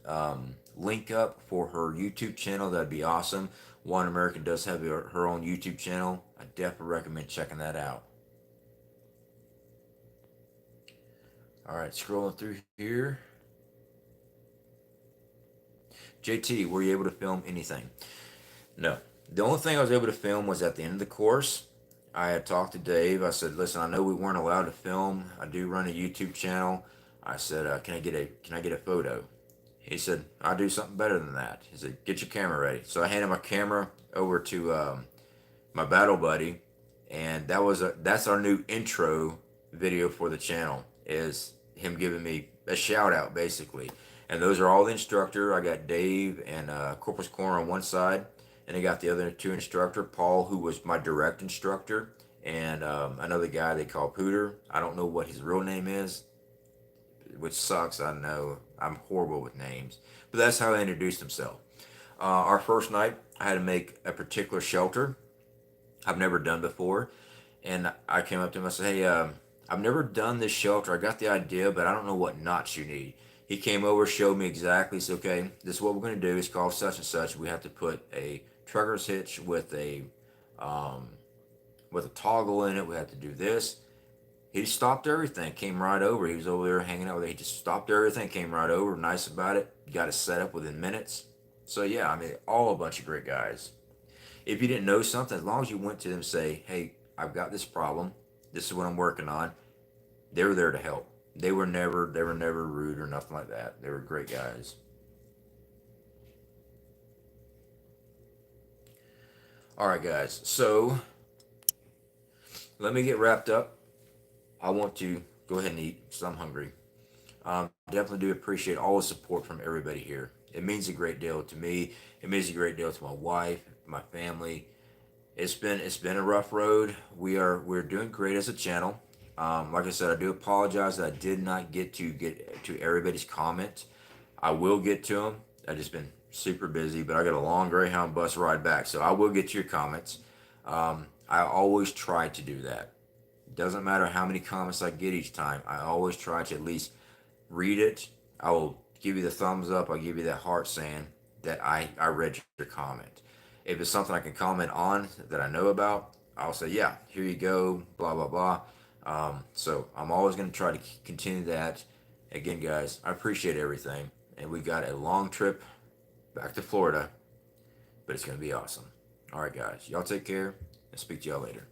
link up for her YouTube channel, that'd be awesome. One American does have her own YouTube channel. I definitely recommend checking that out. All right, scrolling through here. JT, were you able to film anything? No. The only thing I was able to film was at the end of the course. I had talked to Dave. I said, "Listen, I know we weren't allowed to film. I do run a YouTube channel." I said, can I get a photo?" He said, "I'll do something better than that." He said, "Get your camera ready." So I handed my camera over to my battle buddy, and that's our new intro video for the channel. Is him giving me a shout out basically. And those are all the instructor. I got Dave and Corpus Corner on one side, and I got the other two instructor, Paul, who was my direct instructor, and another guy they call Pooter. I don't know what his real name is, which sucks. I know I'm horrible with names, but that's how he introduced himself. Our first night, I had to make a particular shelter I've never done before, and I came up to him. I said, "Hey, I've never done this shelter. I got the idea, but I don't know what knots you need." He came over, showed me exactly. He said, "Okay, this is what we're going to do. It's called such and such. We have to put a trucker's hitch um, with a toggle in it. We have to do this." He stopped everything, came right over. He was over there hanging out with it. He just stopped everything, came right over, nice about it. Got it set up within minutes. So yeah, I mean, all a bunch of great guys. If you didn't know something, as long as you went to them and say, "Hey, I've got this problem. This is what I'm working on. They were there to help. They were never rude or nothing like that. They were great guys. All right, guys. So let me get wrapped up. I want to go ahead and eat because I'm hungry. Definitely do appreciate all the support from everybody here. It means a great deal to me. It means a great deal to my wife, my family. It's been a rough road. We're doing great as a channel. Like I said, I do apologize that I did not get to everybody's comment. I will get to them. I've just been super busy, but I got a long Greyhound bus ride back, so I will get to your comments. I always try to do that. Doesn't matter how many comments I get each time. I always try to at least read it. I will give you the thumbs up. I'll give you that heart saying that I read your comment. If it's something I can comment on that I know about, I'll say, yeah, here you go, blah, blah, blah. So I'm always going to try to continue that. Again, guys, I appreciate everything. And we got a long trip back to Florida, but it's going to be awesome. All right, guys, y'all take care and speak to y'all later.